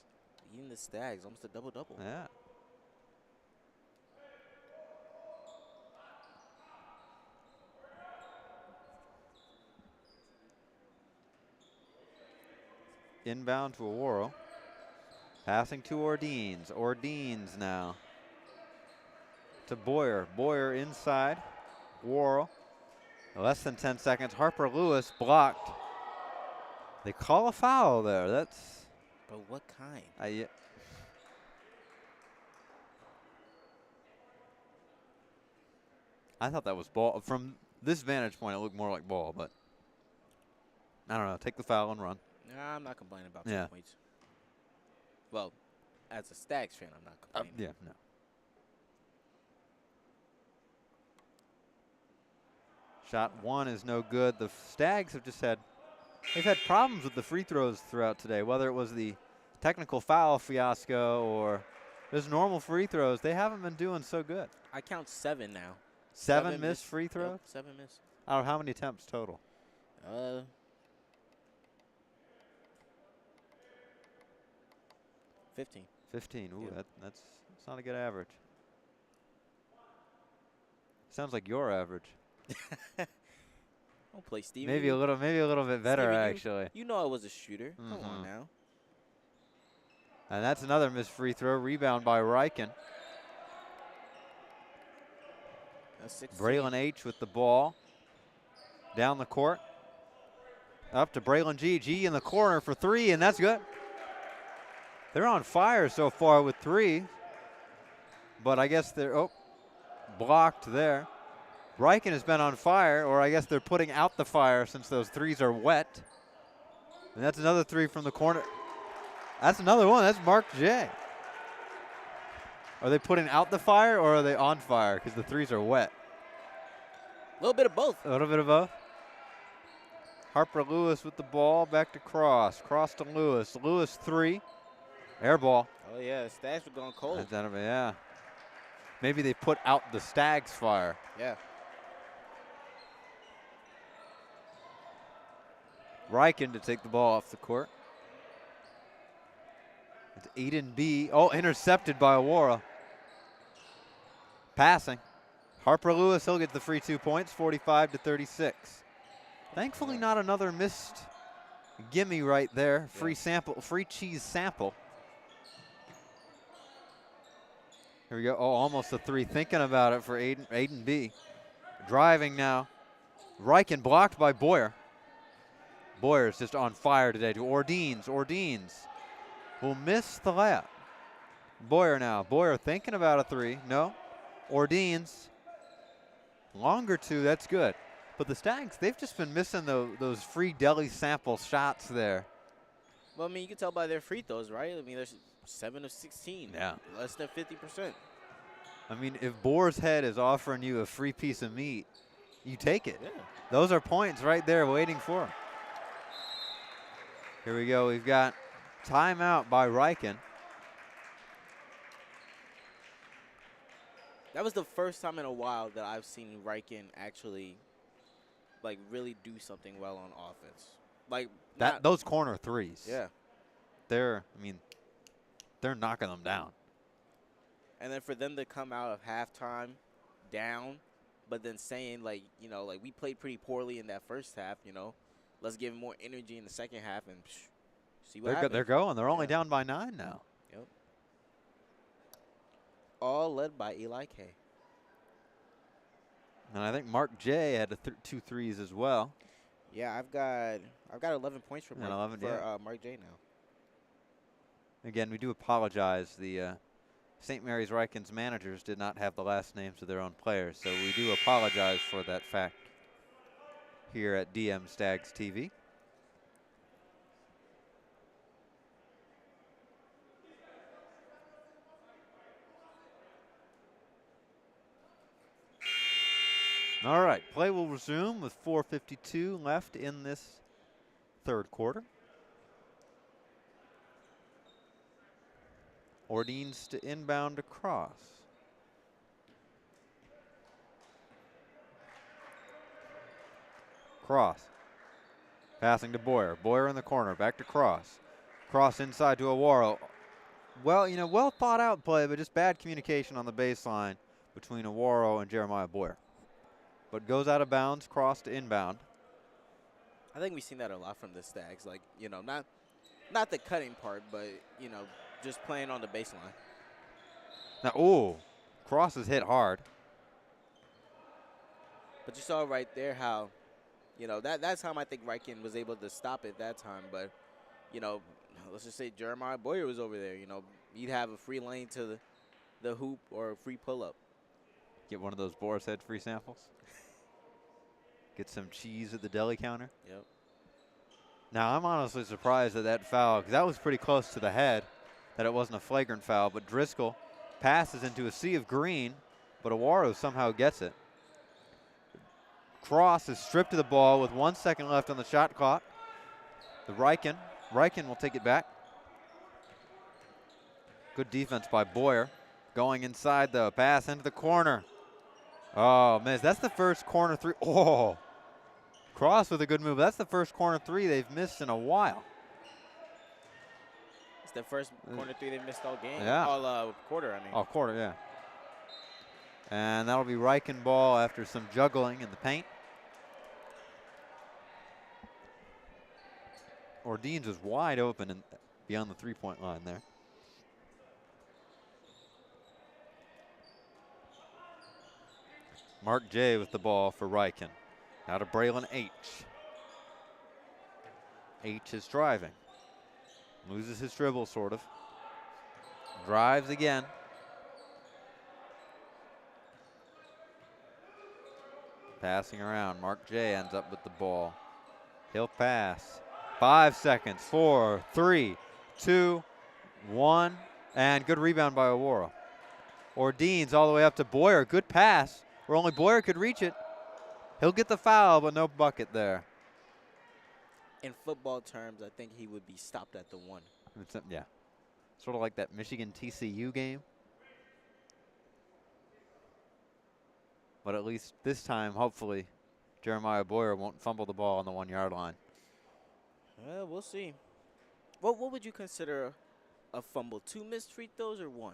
Even the Stags, almost a double-double. Yeah. Inbound to Aworo. Passing to Ordeens. Ordeens now to Boyer. Boyer inside. Aworo. Less than 10 seconds. Harper Lewis blocked. They call a foul there. That's. But what kind? Yeah. I thought that was ball. From this vantage point, it looked more like ball, but I don't know. Take the foul and run. Nah, I'm not complaining about 10 points. Well, as a Stags fan, I'm not complaining. Yeah, no. Shot 1 is no good. The Stags have they've had problems with the free throws throughout today, whether it was the technical foul fiasco or just normal free throws. They haven't been doing so good. I count 7 now. 7 missed free throws? Yep, 7 missed. Out of how many attempts total? 15. 15. Ooh, yeah. that's not a good average. Sounds like your average. Don't play Stevie. Maybe a little bit better, Stevie, actually. You know I was a shooter. Come on now. And that's another missed free throw. Rebound by Ryken. Braylon H with the ball. Down the court. Up to Braylon G. G in the corner for 3, and that's good. They're on fire so far with 3. But I guess they're blocked there. Ryken has been on fire, or I guess they're putting out the fire since those 3s are wet. And that's another 3 from the corner. That's another one. That's Mark J. Are they putting out the fire, or are they on fire because the 3s are wet? A little bit of both. A little bit of both. Harper Lewis with the ball, back to Cross. Cross to Lewis. Lewis 3. Air ball. Oh, yeah, Stags were going cold. Yeah. Maybe they put out the Stags fire. Yeah. Ryken to take the ball off the court. It's Aiden B. Oh, intercepted by Awara. Passing. Harper Lewis, he'll get the free 2 points, 45-36. Thankfully, not another missed gimme right there. Free sample, free cheese sample. Here we go. Oh, almost a 3. Thinking about it for Aiden B. Driving now. Ryken blocked by Boyer. Boyer's just on fire today to Ordines. Ordines will miss the layup. Boyer now. Boyer thinking about a 3. No. Ordines. Longer 2. That's good. But the Stags, they've just been missing those free deli sample shots there. Well, I mean, you can tell by their free throws, right? I mean, there's 7 of 16. Yeah. Less than 50%. I mean, if Boar's Head is offering you a free piece of meat, you take it. Yeah. Those are points right there waiting for them. Here we go. We've got timeout by Ryken. That was the first time in a while that I've seen Ryken actually, like, really do something well on offense. Like those corner threes. Yeah. They're knocking them down. And then for them to come out of halftime down, but then saying, like, you know, like, we played pretty poorly in that first half, you know. Let's give them more energy in the second half and see what happens. They're going. They're only down by 9 now. Yep. All led by Eli K. And I think Mark J had 2 threes as well. Yeah, I've got 11 points for Mark J now. Again, we do apologize. The St. Mary's Ryken's managers did not have the last names of their own players, so we do apologize for that fact here at DM Stags TV. All right, play will resume with 4:52 left in this third quarter. Ordines to inbound to Cross. Cross. Passing to Boyer. Boyer in the corner. Back to Cross. Cross inside to Awara. Well, well thought out play, but just bad communication on the baseline between Awara and Jeremiah Boyer. But goes out of bounds, cross to inbound. I think we've seen that a lot from the Stags. Like, not the cutting part, but, just playing on the baseline. Now, Cross is hit hard. But you saw right there how, that time I think Ryken was able to stop it that time. But, let's just say Jeremiah Boyer was over there. He'd have a free lane to the hoop or a free pull-up. Get one of those Boar's Head free samples. Get some cheese at the deli counter. Yep. Now, I'm honestly surprised at that foul because that was pretty close to the head, that it wasn't a flagrant foul. But Driscoll passes into a sea of green, but Awara somehow gets it. Cross is stripped of the ball with 1 second left on the shot clock. The Ryken will take it back. Good defense by Boyer. Going inside the pass into the corner. Oh, miss. That's the first corner 3. Oh, Cross with a good move. That's the first corner 3 they've missed in a while. It's the first corner 3 they've missed all game. Yeah. All quarter, I mean. All quarter, yeah. And that'll be Ryken ball after some juggling in the paint. Ordines is wide open and beyond the three-point line there. Mark J with the ball for Ryken. Now to Braylon H. H is driving. Loses his dribble, sort of. Drives again. Passing around. Mark J ends up with the ball. He'll pass. 5 seconds. 4, 3, 2, 1. And good rebound by Awara. Ordines all the way up to Boyer. Good pass where only Boyer could reach it. He'll get the foul, but no bucket there. in football terms, I think he would be stopped at the 1. Yeah. Sort of like that Michigan TCU game. But at least this time, hopefully, Jeremiah Boyer won't fumble the ball on the 1-yard line. We'll see. What would you consider a fumble? 2 missed free throws or 1?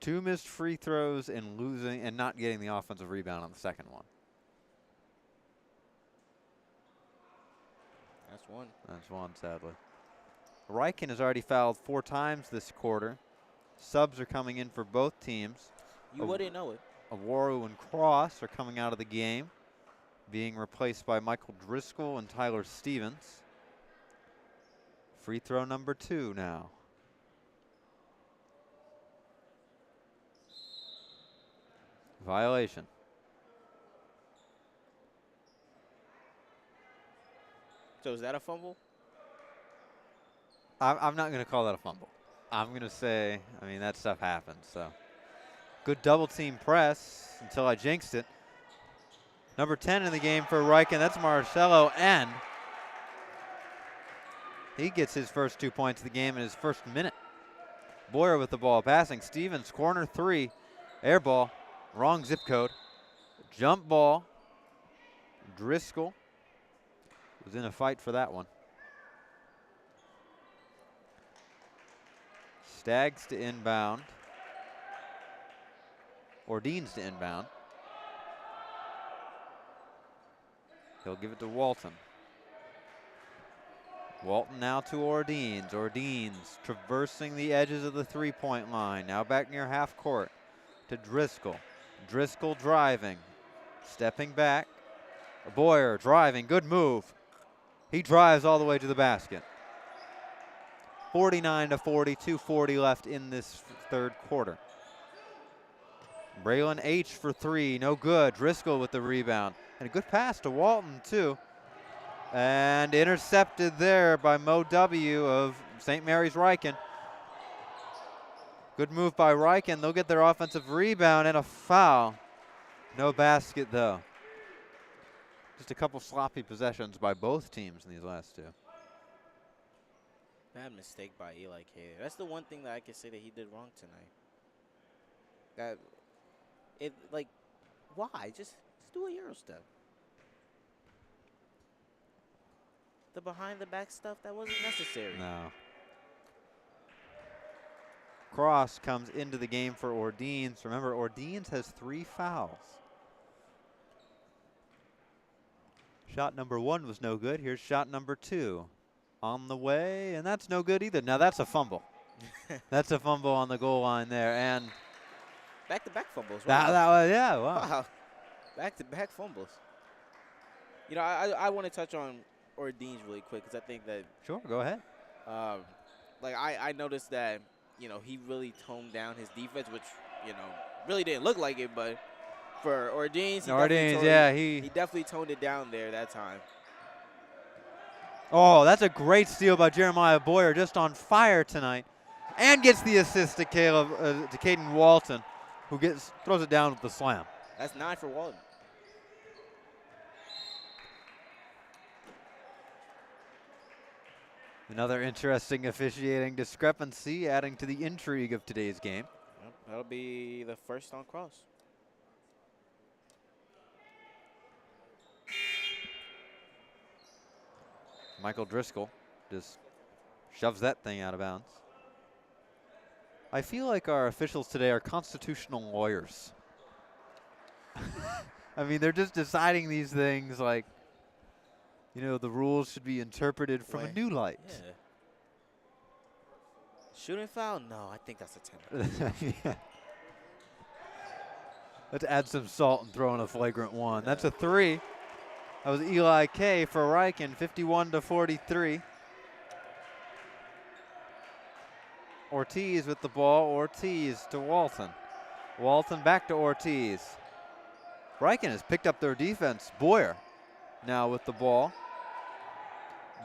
2 missed free throws and losing and not getting the offensive rebound on the second one. That's 1. That's 1, sadly. Ryken has already fouled 4 times this quarter. Subs are coming in for both teams. You wouldn't know it. Awaru and Cross are coming out of the game, being replaced by Michael Driscoll and Tyler Stevens. Free throw number 2 now. Violation. So is that a fumble? I'm not going to call that a fumble. I'm going to say, I mean, that stuff happens. So good double team press until I jinxed it. Number 10 in the game for Ryken. That's Marcelo, and he gets his first 2 points of the game in his first minute. Boyer with the ball passing. Stevens, corner 3. Air ball. Wrong zip code. Jump ball. Driscoll was in a fight for that one. Stags to inbound. Ordeens to inbound. He'll give it to Walton. Walton now to Ordeens. Ordeens traversing the edges of the 3-point line. Now back near half court to Driscoll. Driscoll driving. Stepping back. Boyer driving. Good move. He drives all the way to the basket. 49-40, 2:40 left in this third quarter. Braylon H for 3, no good. Driscoll with the rebound. And a good pass to Walton, too. And intercepted there by Mo W of St. Mary's Ryken. Good move by Ryken. They'll get their offensive rebound and a foul. No basket, though. Just a couple sloppy possessions by both teams in these last 2. Bad mistake by Eli K. That's the one thing that I can say that he did wrong tonight. That it like, why? Just do a Euro step. The behind the back stuff, that wasn't necessary. No. Cross comes into the game for Ordeens. Remember, Ordeens has 3 fouls. Shot number 1 was no good. Here's shot number 2. On the way, and that's no good either. Now that's a fumble. That's a fumble on the goal line there, and back-to-back fumbles. Wow. That was, yeah, wow. Back-to-back fumbles. You know, I want to touch on Ordeens really quick because I think that. Sure, go ahead. Like I noticed that, you know, he really toned down his defense, which, you know, really didn't look like it, but for Ordeens, he definitely toned it down there that time. Oh, that's a great steal by Jeremiah Boyer, just on fire tonight, and gets the assist to Caden Walton, who throws it down with the slam. That's 9 for Walton. Another interesting officiating discrepancy, adding to the intrigue of today's game. Yep, that'll be the first on Cross. Michael Driscoll just shoves that thing out of bounds. I feel like our officials today are constitutional lawyers. I mean, they're just deciding these things like, you know, the rules should be interpreted from a new light. Yeah. Shooting foul? No, I think that's a 10. Yeah. Let's add some salt and throw in a flagrant 1. That's a 3. That was Eli K for Ryken, 51-43. Ortiz with the ball. Ortiz to Walton. Walton back to Ortiz. Ryken has picked up their defense. Boyer now with the ball.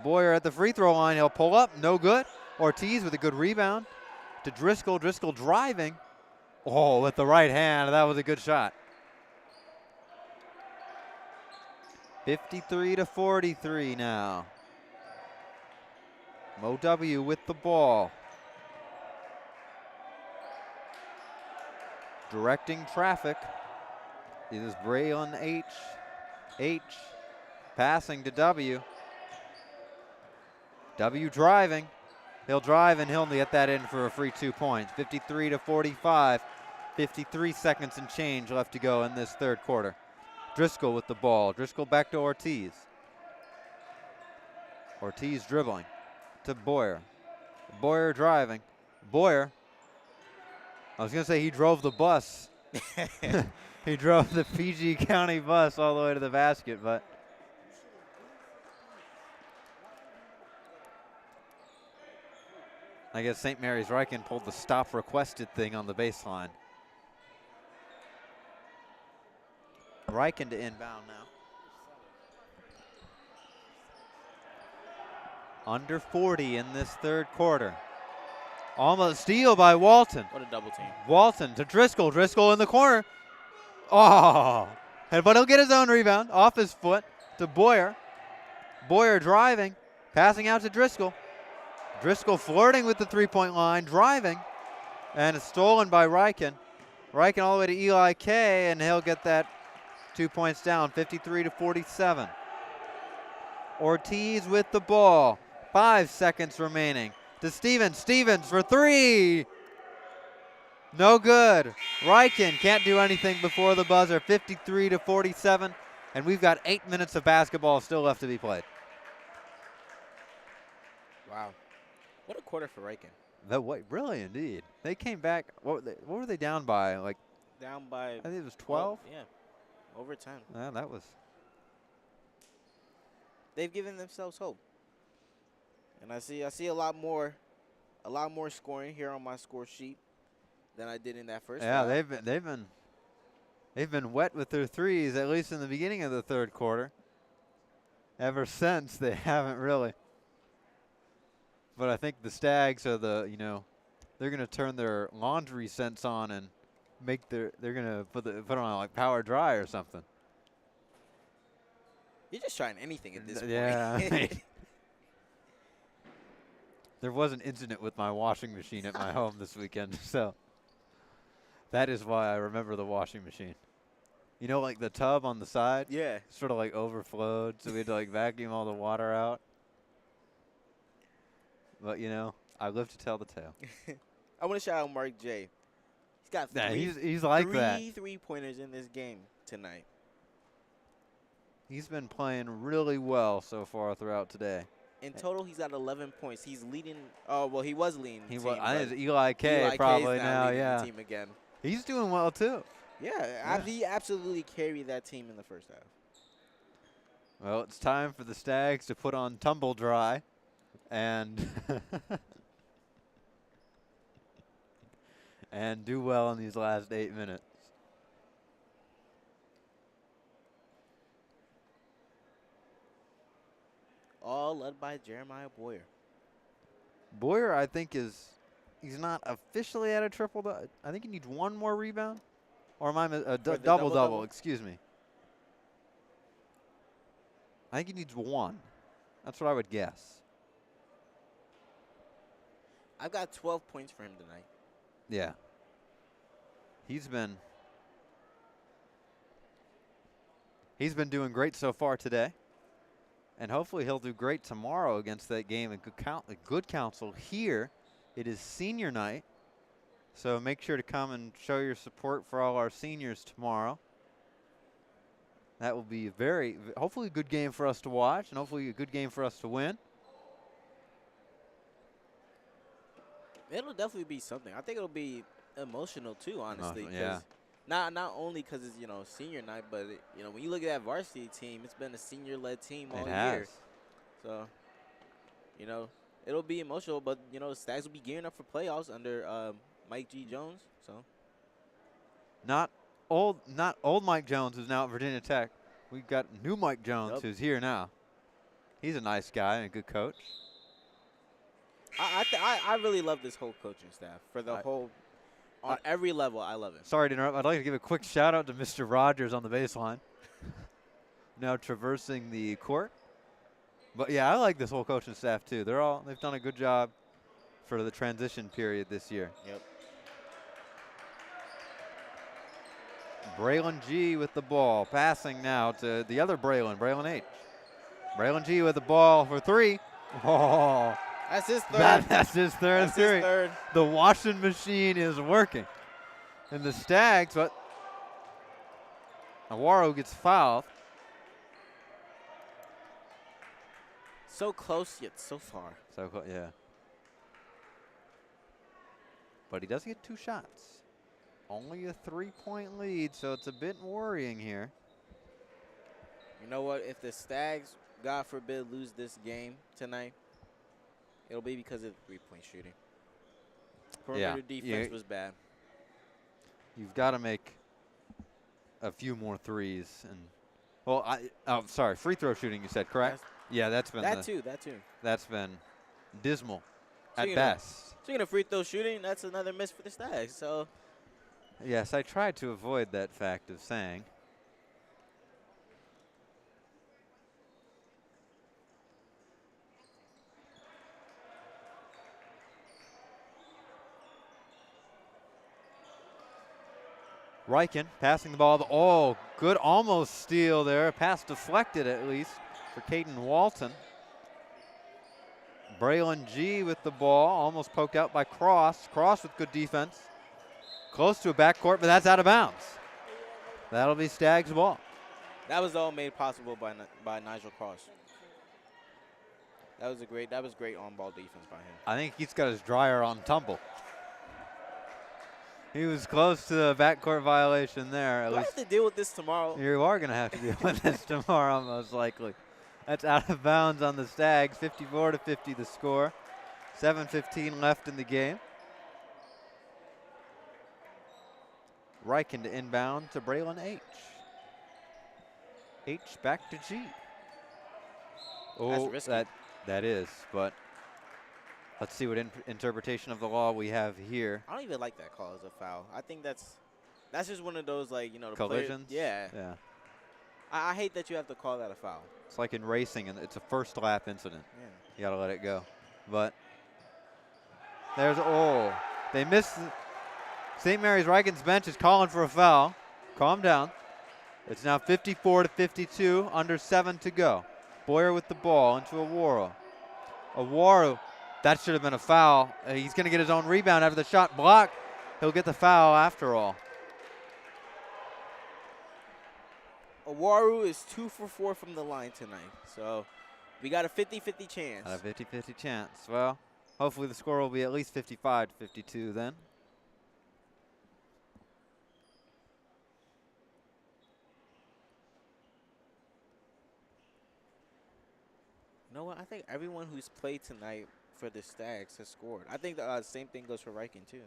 Boyer at the free throw line. He'll pull up. No good. Ortiz with a good rebound to Driscoll. Driscoll driving. Oh, with the right hand. That was a good shot. 53-43 now. Mo W with the ball. Directing traffic is Braylon H. H passing to W. W driving. He'll drive and he'll get that in for a free 2 points. 53-45. 53 seconds and change left to go in this third quarter. Driscoll with the ball. Driscoll back to Ortiz. Ortiz dribbling to Boyer. Boyer driving. Boyer. I was going to say he drove the bus. He drove the PG County bus all the way to the basket, but I guess St. Mary's Ryken pulled the stop requested thing on the baseline. Ryken to inbound now. Under 40 in this third quarter. Almost steal by Walton. What a double team. Walton to Driscoll. Driscoll in the corner. Oh, but he'll get his own rebound off his foot to Boyer. Boyer driving, passing out to Driscoll. Driscoll flirting with the three-point line, driving, and it's stolen by Ryken. Ryken all the way to Eli K, and he'll get that 2 points down, 53-47. Ortiz with the ball, 5 seconds remaining. To Stevens, Stevens for three. No good. Ryken can't do anything before the buzzer, 53-47, and we've got 8 minutes of basketball still left to be played. Wow. What a quarter for Ryken. Really, indeed. They came back. What were they down by? Like down by. I think it was 12. Yeah, overtime. Yeah, that was. They've given themselves hope, and I see a lot more scoring here on my score sheet than I did in that first. Yeah, half. they've been wet with their threes, at least in the beginning of the third quarter. Ever since, they haven't really. But I think the Stags are they're going to turn their laundry scents on and they're going to put on like power dry or something. You're just trying anything at this point. Yeah. There was an incident with my washing machine at my home this weekend, so that is why I remember the washing machine. You know, like the tub on the side? Yeah. Sort of like overflowed, so we had to like vacuum all the water out. But, I live to tell the tale. I want to shout out Mark J. He's got he's like that. 3 3-pointers in this game tonight. He's been playing really well so far throughout today. In total, he's got 11 points. He's leading. Oh, well, he was leading. I think it's Eli K probably now. Yeah. The team again. He's doing well too. Yeah, he absolutely carried that team in the first half. Well, it's time for the Stags to put on tumble dry, and and do well in these last 8 minutes. All led by Jeremiah Boyer. Boyer, I think, he's not officially at a triple. I think he needs one more rebound, or am I a double-double? Excuse me. I think he needs one. That's what I would guess. I've got 12 points for him tonight. Yeah. He's been doing great so far today. And hopefully he'll do great tomorrow against that game at Good Counsel here. It is senior night. So make sure to come and show your support for all our seniors tomorrow. That will be hopefully a good game for us to watch and hopefully a good game for us to win. It'll definitely be something. I think it'll be emotional too, honestly. Yeah. Not only because it's senior night, but when you look at that varsity team, it's been a senior-led team all year. So it'll be emotional, but the Stags will be gearing up for playoffs under Mike G. Jones. So not old Mike Jones, who's now at Virginia Tech. We've got new Mike Jones, who's here now. He's a nice guy and a good coach. I really love this whole coaching staff for the whole. On every level, I love it. Sorry to interrupt. I'd like to give a quick shout-out to Mr. Rogers on the baseline. now traversing the court. But yeah, I like this whole coaching staff too. They've done a good job for the transition period this year. Yep. Braylon G with the ball, passing now to the other Braylon H. Braylon G with the ball for 3. Oh, that's his third. That's his third. That's his third. The washing machine is working. And the Stags, but Awaro gets fouled. So close yet so far. Yeah. But he does get 2 shots. Only a 3-point lead, so it's a bit worrying here. You know what? If the Stags, God forbid, lose this game tonight, it'll be because of the 3-point shooting. Perimeter defense was bad. You've got to make a few more threes. And well, sorry, free throw shooting you said, correct? Yeah, that's been that too. That's been dismal Speaking at best. Speaking of free throw shooting, that's another miss for the Stags. So yes, I tried to avoid that fact of saying. Ryken passing the ball. Oh, good almost steal there. Pass deflected at least for Caden Walton. Braylon G with the ball. Almost poked out by Cross. Cross with good defense. Close to a backcourt, but that's out of bounds. That'll be Stags' ball. That was all made possible by Nigel Cross. That was great on-ball defense by him. I think he's got his dryer on tumble. He was close to the backcourt violation there. Do I have to deal with this tomorrow? You are going to have to deal with this tomorrow, most likely. That's out of bounds on the Stags. 54-50 the score. 7:15 left in the game. Ryken to inbound to Braylon H. H back to G. Oh, that's risky. That is, but let's see what interpretation of the law we have here. I don't even like that call as a foul. I think that's just one of those, like, the collisions. Yeah. I hate that you have to call that a foul. It's like in racing, and it's a first lap incident. Yeah. You got to let it go. But they missed. St. Mary's Ryken's bench is calling for a foul. Calm down. It's now 54-52, under 7 to go. Boyer with the ball into Awaro. Awaro, that should have been a foul. He's going to get his own rebound after the shot blocked. He'll get the foul after all. Awaro is 2 for 4 from the line tonight. So we got a 50-50 chance. A 50-50 chance. Well, hopefully the score will be at least 55-52 then. You know what? I think everyone who's played tonight for the Stags has scored. I think the same thing goes for Ryken, too.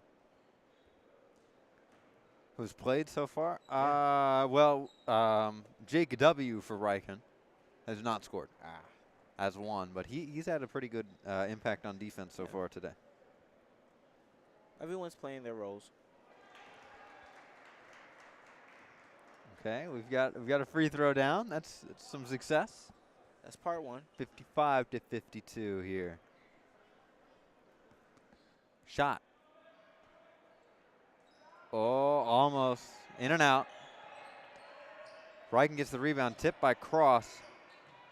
Who's played so far? Yeah. Jake W. for Ryken has not scored. Has won, but he's had a pretty good impact on defense so far today. Everyone's playing their roles. Okay, we've got a free throw down. That's some success. That's part 1. 55-52 here. Shot. Oh, almost. In and out. Ryken gets the rebound. Tipped by Cross.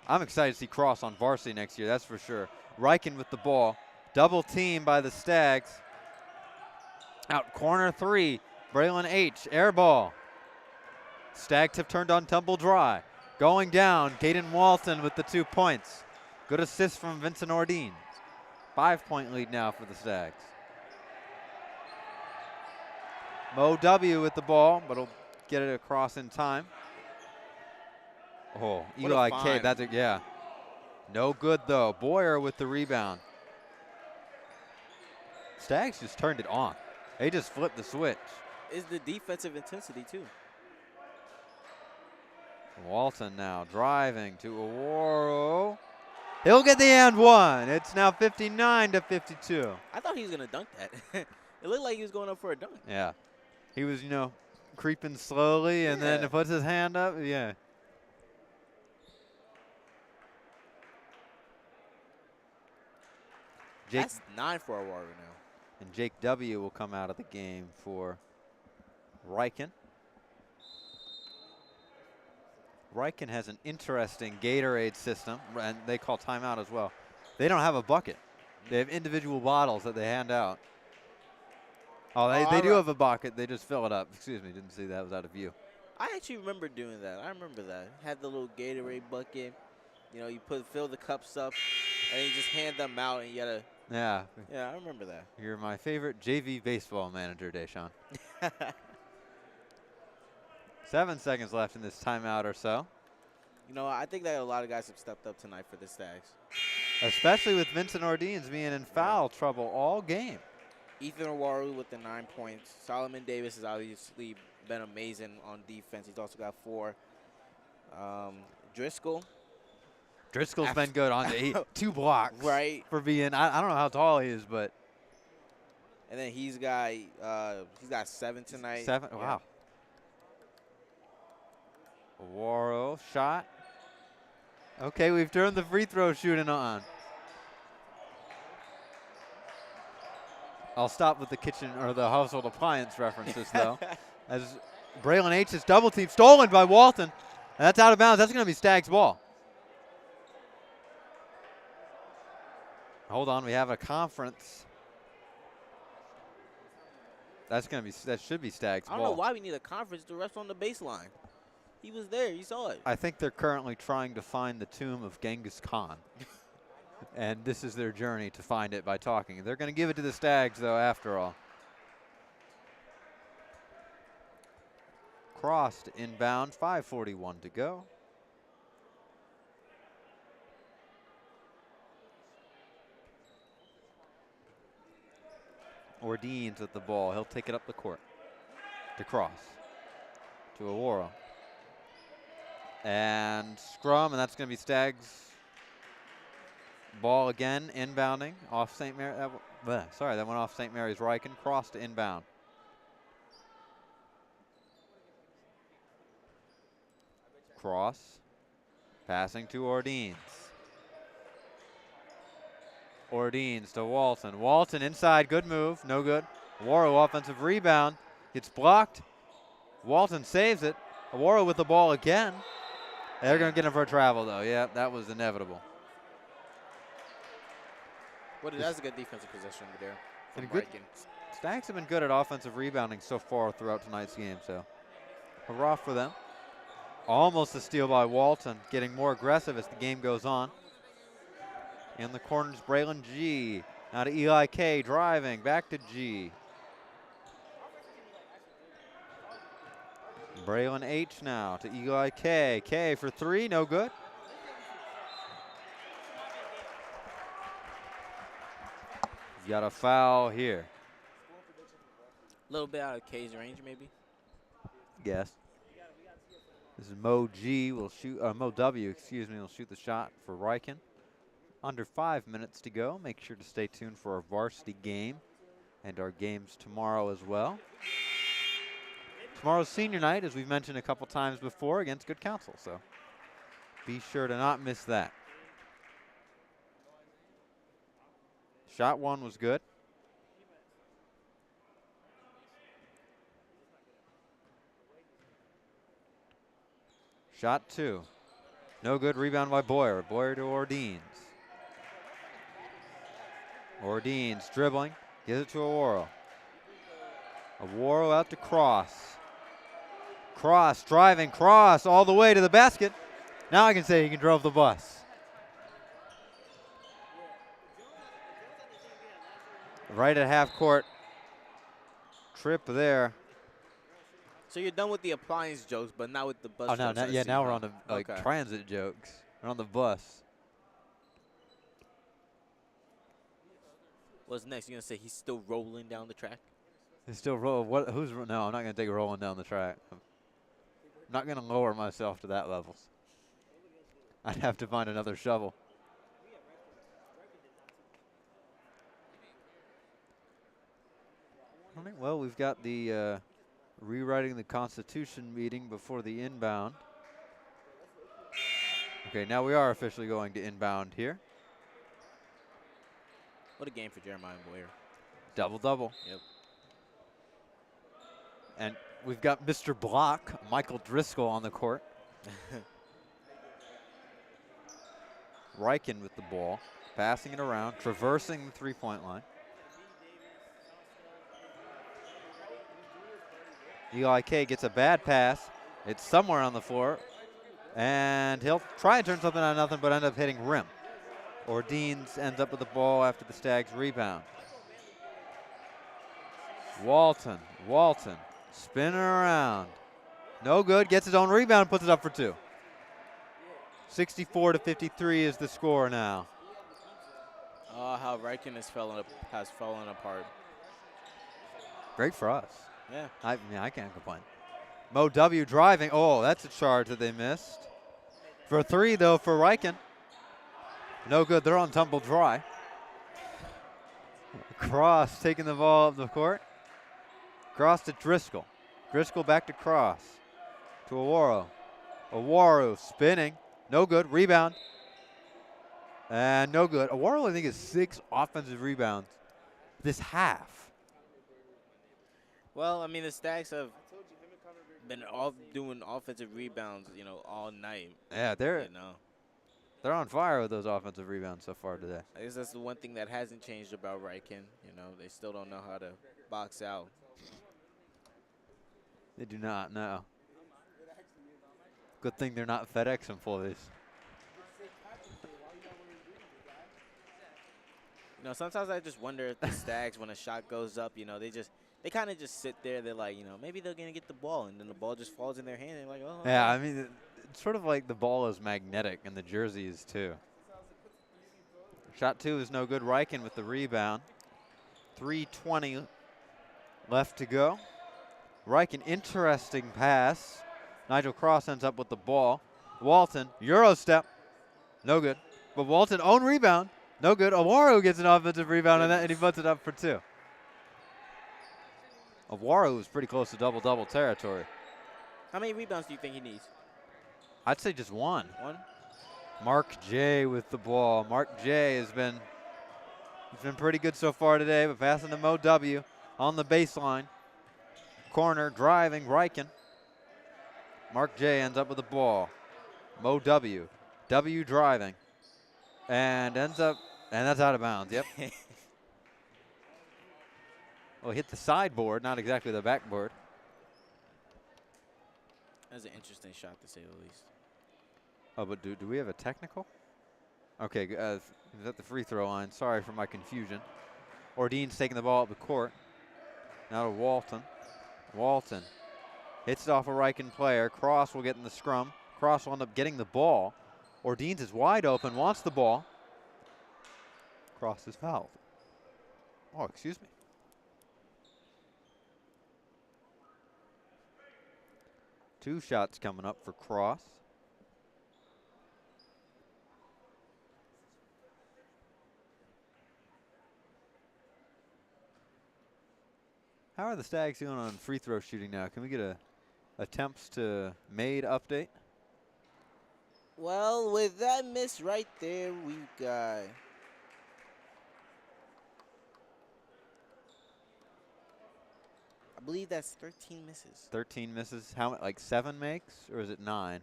I'm excited to see Cross on varsity next year, that's for sure. Ryken with the ball. Double team by the Stags. Out corner 3. Braylon H. Air ball. Stags have turned on tumble dry. Going down, Caden Walton with the 2 points. Good assist from Vincent Ordine. 5-point lead now for the Stags. Mo W with the ball, but he'll get it across in time. Oh, Eli K, yeah. No good though. Boyer with the rebound. Stags just turned it on. They just flipped the switch. It's the defensive intensity too. Walton now driving to Awaro. He'll get the and one. It's now 59-52. I thought he was going to dunk that. It looked like he was going up for a dunk. Yeah. He was, creeping slowly and then puts his hand up. Yeah. Jake, That's 9 for Aurora now. and Jake W. will come out of the game for Ryken. Ryken has an interesting Gatorade system, and they call timeout as well. They don't have a bucket. They have individual bottles that they hand out. Oh, they do have a bucket. They just fill it up. Excuse me, didn't see that. It was out of view. I actually remember doing that. I remember that. Had the little Gatorade bucket. You know, you fill the cups up, and you just hand them out, and you gotta. Yeah. Yeah, I remember that. You're my favorite JV baseball manager, Daeshaun. 7 seconds left in this timeout or so. You know, I think that a lot of guys have stepped up tonight for the Stags. Especially with Vincent Ordines being in foul trouble all game. Ethan Owaru with the 9 points. Solomon Davis has obviously been amazing on defense. He's also got 4. Driscoll's been good on the 2 blocks. Right. For being, I don't know how tall he is, but. And then he's got 7 tonight. 7, yeah. wow. Waro shot. Okay, we've turned the free throw shooting on. I'll stop with the kitchen or the household appliance references though. As Braylon H is double team stolen by Walton. And that's out of bounds. That's going to be Stags ball. Hold on, we have a conference. That should be Stags ball. I don't know why we need a conference. The ref's on the baseline. He was there. You saw it. I think they're currently trying to find the tomb of Genghis Khan. And this is their journey to find it by talking. They're going to give it to the Stags, though, after all. Crossed inbound, 5:41 to go. Ordines with the ball. He'll take it up the court to Cross. To Aurora. And scrum, and that's going to be Stags ball again, inbounding off St. Mary. That went off St. Mary's Ryken. Cross to inbound. Cross, passing to Ordines. Ordines to Walton. Walton inside, good move, no good. Awaro offensive rebound, gets blocked. Walton saves it. Awaro with the ball again. They're going to get him for a travel, though. Yeah, that was inevitable. That's a good defensive possession over there from Ryken. Stags have been good at offensive rebounding so far throughout tonight's game, so hurrah for them. Almost a steal by Walton, getting more aggressive as the game goes on. In the corners, Braylon G. Now to Eli K, driving, back to G. Braylon H now to Eli K. K for 3, no good. He's got a foul here. A little bit out of K's range, maybe. Yes. This is Mo G will shoot, Mo W, excuse me, will shoot the shot for Ryken. Under 5 minutes to go. Make sure to stay tuned for our varsity game and our games tomorrow as well. Tomorrow's senior night, as we've mentioned a couple times before, against Good Counsel, so be sure to not miss that. Shot 1 was good. Shot 2. No good, rebound by Boyer. Boyer to Ordines. Ordines dribbling, gives it to Awaro. Awaro out to Cross. Cross, driving, Cross all the way to the basket. Now I can say he can drove the bus. Right at half court. Trip there. So you're done with the appliance jokes, but not with the bus. Oh, no, now we're on the Okay. transit jokes. We're on the bus. What's next? You gonna say he's still rolling down the track? He's still roll. No, I'm not going to take a rolling down the track. I'm not going to lower myself to that level. I'd have to find another shovel. All right, well, we've got the rewriting the Constitution meeting before the inbound. Okay, now we are officially going to inbound here. What a game for Jeremiah Boyer. Double-double. Yep. And we've got Mr. Block, Michael Driscoll, on the court. Ryken with the ball, passing it around, traversing the three-point line. Eli K gets a bad pass. It's somewhere on the floor. And he'll try and turn something out of nothing, but end up hitting rim. Ordeens ends up with the ball after the Stags rebound. Walton spinning around. No good, gets his own rebound, puts it up for two. 64-53 is the score now. Oh, how Ryken has fallen apart. Great for us. Yeah. I can't complain. Mo W driving. Oh, that's a charge that they missed. For three, though, for Ryken. No good. They're on tumble dry. Cross taking the ball up the court. Cross to Driscoll. Driscoll back to Cross. To Awaro. Awaro spinning. No good. Rebound. And no good. Awaro, I think, is 6 offensive rebounds this half. Well, I mean, the Stags have been doing offensive rebounds, all night. Yeah, they're on fire with those offensive rebounds so far today. I guess that's the one thing that hasn't changed about Ryken. They still don't know how to box out. They do not, no. Good thing they're not FedEx employees. Sometimes I just wonder if the Stags, when a shot goes up, they kind of just sit there. They're like, maybe they're going to get the ball, and then the ball just falls in their hand. And they're like, oh. Yeah, I mean, it's sort of like the ball is magnetic, and the jersey is too. Shot 2 is no good. Ryken with the rebound. 3:20 left to go. Ryken, interesting pass. Nigel Cross ends up with the ball. Walton, Euro step. No good. But Walton, own rebound. No good. Awaro gets an offensive rebound on that, and he puts it up for 2. Awaro is pretty close to double-double territory. How many rebounds do you think he needs? I'd say just 1. 1? Mark J with the ball. Mark J has been pretty good so far today, but passing to Mo W on the baseline. Corner, driving, Ryken. Mark J ends up with the ball. Mo W. W driving. And ends up, and that's out of bounds, yep. Well, hit the sideboard, not exactly the backboard. That's an interesting shot, to say the least. Oh, but do we have a technical? Okay, he's at the free throw line. Sorry for my confusion. Ordeens taking the ball up the court. Now to Walton. Walton hits it off a Ryken player. Cross will get in the scrum. Cross will end up getting the ball. Ordeens is wide open, wants the ball. Cross is fouled. Oh, excuse me. Two shots coming up for Cross. How are the Stags doing on free throw shooting now? Can we get a attempts to made update? Well, with that miss right there, we've got I believe that's 13 misses. 13 misses. How like 7 makes, or is it 9?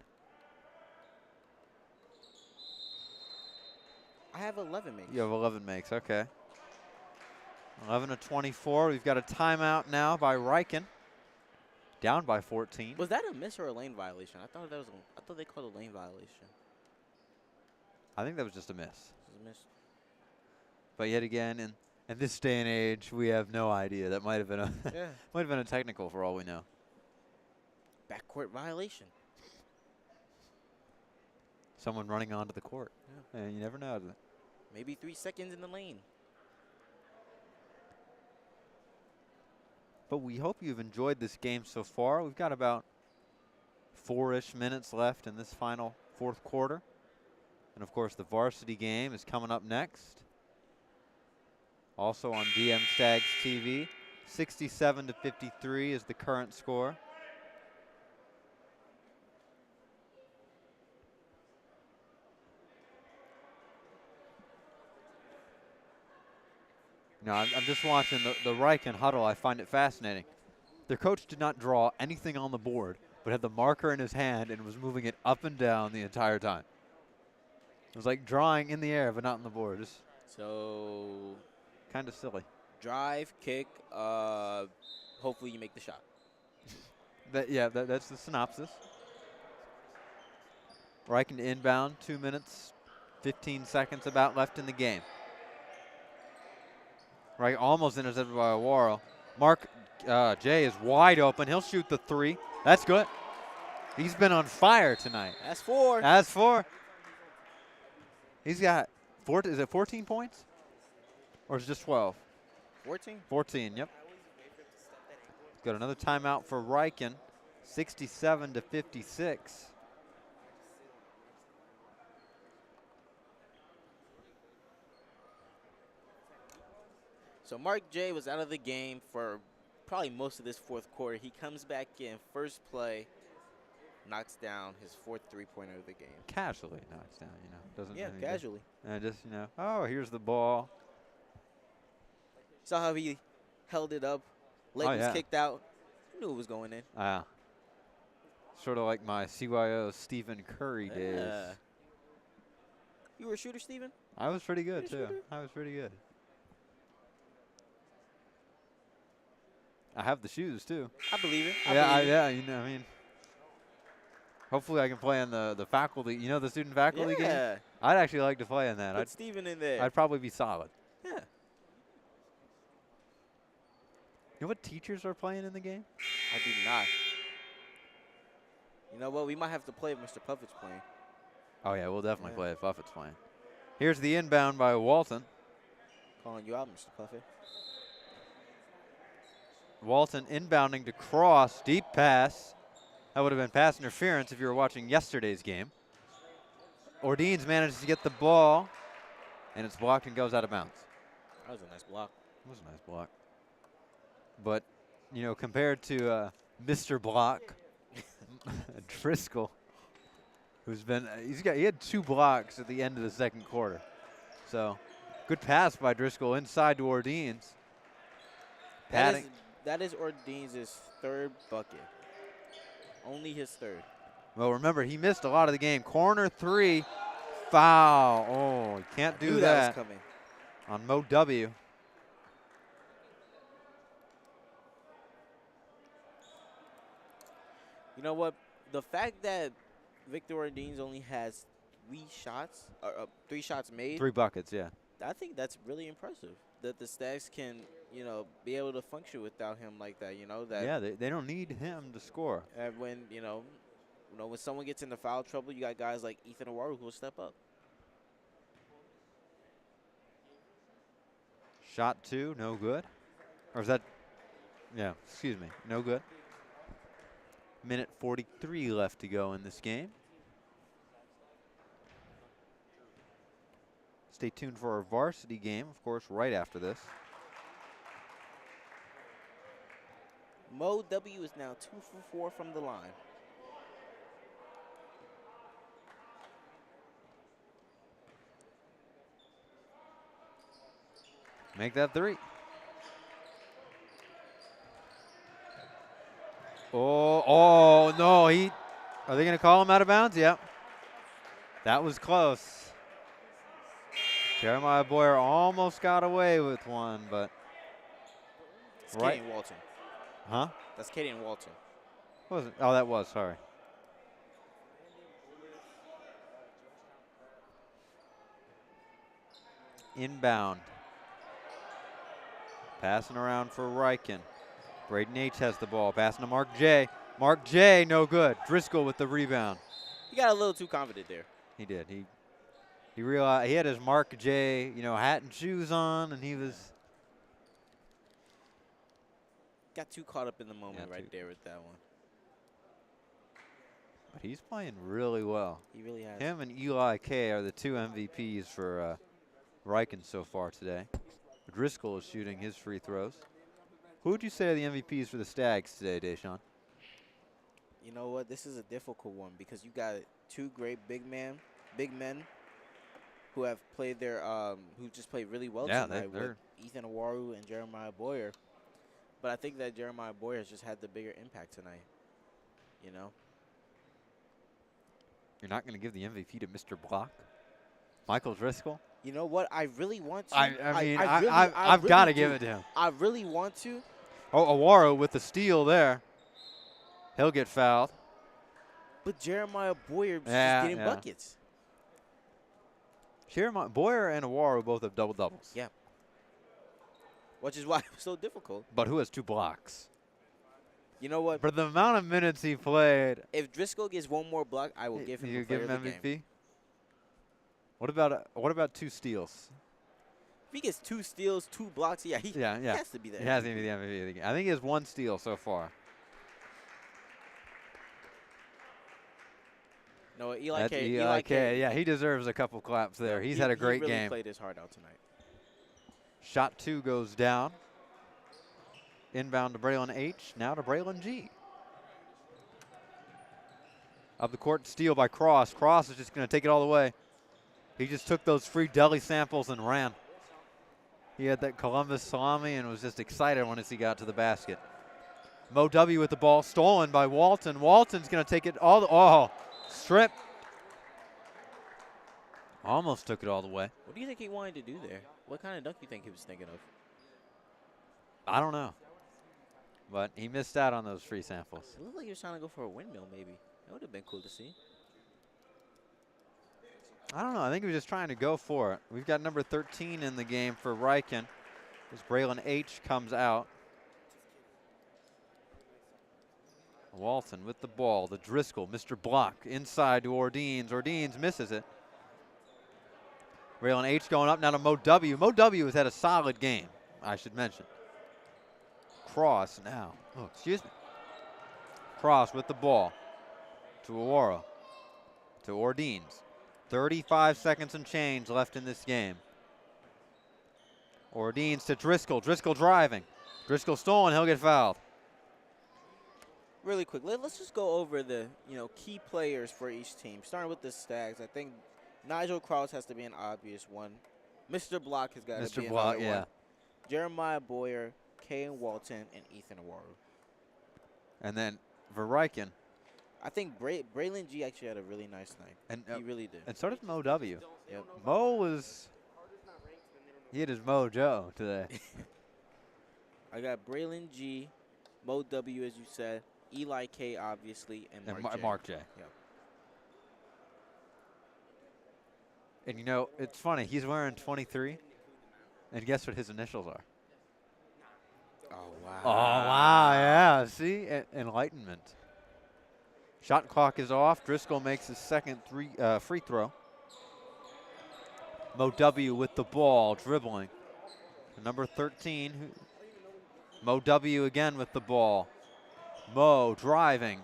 I have 11 makes. You have 11 makes. Okay. 11-24. We've got a timeout now by Ryken. Down by 14. Was that a miss or a lane violation? I thought they called a lane violation. I think that was just a miss. It was a miss. But yet again, in this day and age, we have no idea. That might have been a might have been a technical for all we know. Backcourt violation. Someone running onto the court. Yeah. And you never know. Maybe 3 seconds in the lane. But we hope you've enjoyed this game so far. We've got about 4-ish minutes left in this final 4th quarter. And of course, the varsity game is coming up next. Also on DM Stags TV. 67-53 is the current score. You know, I'm just watching the Ryken huddle. I find it fascinating. Their coach did not draw anything on the board, but had the marker in his hand and was moving it up and down the entire time. It was like drawing in the air, but not on the board. Just So kind of silly. drive, kick. Hopefully you make the shot. That's the synopsis. Ryken inbound, 2 minutes, 15 seconds about left in the game. Right, almost intercepted by Awaro. Mark J is wide open. He'll shoot the 3. That's good. He's been on fire tonight. That's 4. That's 4. He's got, is it 14 points? Or is it just 12? 14. 14, yep. Got another timeout for Ryken, 67-56. So Mark J was out of the game for probably most of this fourth quarter. He comes back in first play, knocks down his fourth three-pointer of the game. Casually knocks down, you know. Doesn't Casually. Just, you know, oh, here's the ball. Saw how he held it up. Leg was kicked out. Knew it was going in. Sort of like my CYO Stephen Curry days. You were a shooter, Stephen? I was pretty good, too. I was pretty good. I have the shoes, too. I believe it. You know, I mean, hopefully I can play in the faculty, you know, the student faculty game? I'd actually like to play in that. Put Stephen in there. I'd probably be solid. Yeah. You know what teachers are playing in the game? I do not. You know what? We might have to play if Mr. Puffett's playing. Oh, yeah, we'll definitely play if Buffett's playing. Here's the inbound by Walton. Calling you out, Mr. Puffett. Walton inbounding to cross, deep pass. That would have been pass interference if you were watching yesterday's game. Ordeens manages to get the ball, and it's blocked and goes out of bounds. That was a nice block. It was a nice block. But, you know, compared to Mr. Block, Driscoll, who's been, he had 2 blocks at the end of the second quarter. So, good pass by Driscoll inside to Ordeens. That is Ordeens' third bucket. Only his third. Well, remember, he missed a lot of the game. Corner 3, foul. Oh, you can't do that was coming. on Mo W. You know what? The fact that Victor Ordeens only has 3 shots, 3 shots made. 3 buckets, yeah. I think that's really impressive. That the Stags can, you know, be able to function without him like that. You know that. Yeah, they don't need him to score. And when when someone gets into foul trouble, you got guys like Ethan Awaru who will step up. Shot 2, no good. Or is that? Yeah, excuse me, no good. Minute 43 left to go in this game. Stay tuned for our varsity game, of course, right after this. Mo W is now 2 for 4 from the line. Make that 3. Oh no, are they going to call him out of bounds? Yep. That was close. Jeremiah Boyer almost got away with one, but. It's Katie and Walton. Huh? That's Katie and Walton. What was it? Oh, that was, sorry. Inbound. Passing around for Ryken. Braden H has the ball. Passing to Mark J. Mark J, no good. Driscoll with the rebound. He got a little too confident there. He did. He realized he had his Mark J, hat and shoes on, and he was. Got too caught up in the moment right there with that one. But he's playing really well. He really has. Him and Eli K are the 2 MVPs for Ryken so far today. Driscoll is shooting his free throws. Who would you say are the MVPs for the Stags today, Daeshaun? You know what? This is a difficult one because you got 2 great big men who have played who just played really well tonight. Ethan Awaru and Jeremiah Boyer. But I think that Jeremiah Boyer has just had the bigger impact tonight. You know? You're not going to give the MVP to Mr. Block? Michael Driscoll? You know what? I really want to. I've got to give it to him. I really want to. Oh, Awaru with the steal there. He'll get fouled. But Jeremiah Boyer is just getting buckets. Boyer and Awaru both have double-doubles. Yeah. Which is why it was so difficult. But who has 2 blocks? You know what? For the amount of minutes he played. If Driscoll gets one more block, I will give him the player of the MVP? game. What about 2 steals? If he gets 2 steals, 2 blocks, he has to be there. He has to be the MVP of the game. I think he has 1 steal so far. No, Eli That's K. Eli K. Yeah, he deserves a couple claps there. He's had a great game. He really played his heart out tonight. Shot 2 goes down. Inbound to Braylon H. Now to Braylon G. Up the court, steal by Cross. Cross is just going to take it all the way. He just took those free deli samples and ran. He had that Columbus salami and was just excited once he got to the basket. Mo W with the ball, stolen by Walton. Walton's going to take it all the strip. Almost took it all the way. What do you think he wanted to do there? What kind of dunk do you think he was thinking of? I don't know. But he missed out on those free samples. It looked like he was trying to go for a windmill maybe. That would have been cool to see. I don't know. I think he was just trying to go for it. We've got number 13 in the game for Ryken as Braylon H. comes out. Walton with the ball. The Driscoll, Mr. Block, inside to Ordeens. Ordeens misses it. Braylon H. going up now to Mo W. Mo W. has had a solid game, I should mention. Cross now. Oh, excuse me. Cross with the ball to Awaru. To Ordeens. 35 seconds and change left in this game. Ordeens to Driscoll. Driscoll driving. Driscoll stolen. He'll get fouled. Really quick, let's just go over the key players for each team. Starting with the Stags, I think Nigel Cross has to be an obvious one. Mr. Block has got to be another one. Jeremiah Boyer, Kayan Walton, and Ethan Awaru. And then for Ryken, I think Braylon G actually had a really nice night. And he really did. And so did Mo W. Yep. He had his mojo today. I got Braylon G, Mo W, as you said, Eli K, obviously, and Mark J. Yep. And it's funny. He's wearing 23, and guess what his initials are? Oh, wow. Oh, wow, yeah. See? Enlightenment. Shot clock is off. Driscoll makes his second free throw. Mo W with the ball, dribbling. Number 13, Mo W again with the ball. Mo driving.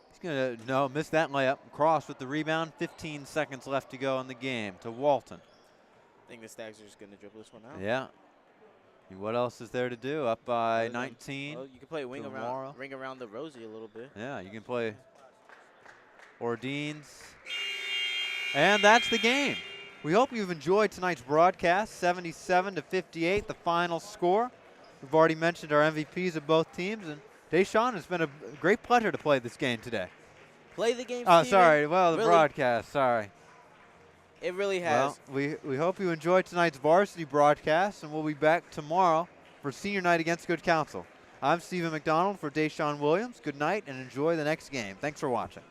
He's going to miss that layup. Cross with the rebound. 15 seconds left to go in the game to Walton. I think the Stags are just going to dribble this one out. Yeah. What else is there to do? Up by 19. Well, you can play ring around the Rosie a little bit. Yeah, you can play Ordeens. And that's the game. We hope you've enjoyed tonight's broadcast. 77-58, the final score. We've already mentioned our MVPs of both teams. And Daeshaun, it's been a great pleasure to play this game today. Play the game, Oh, Steven? sorry. Well, the really? Broadcast, sorry. It really has. Well, we hope you enjoyed tonight's varsity broadcast, and we'll be back tomorrow for senior night against Good Counsel. I'm Stephen McDonald for Daeshaun Williams. Good night, and enjoy the next game. Thanks for watching.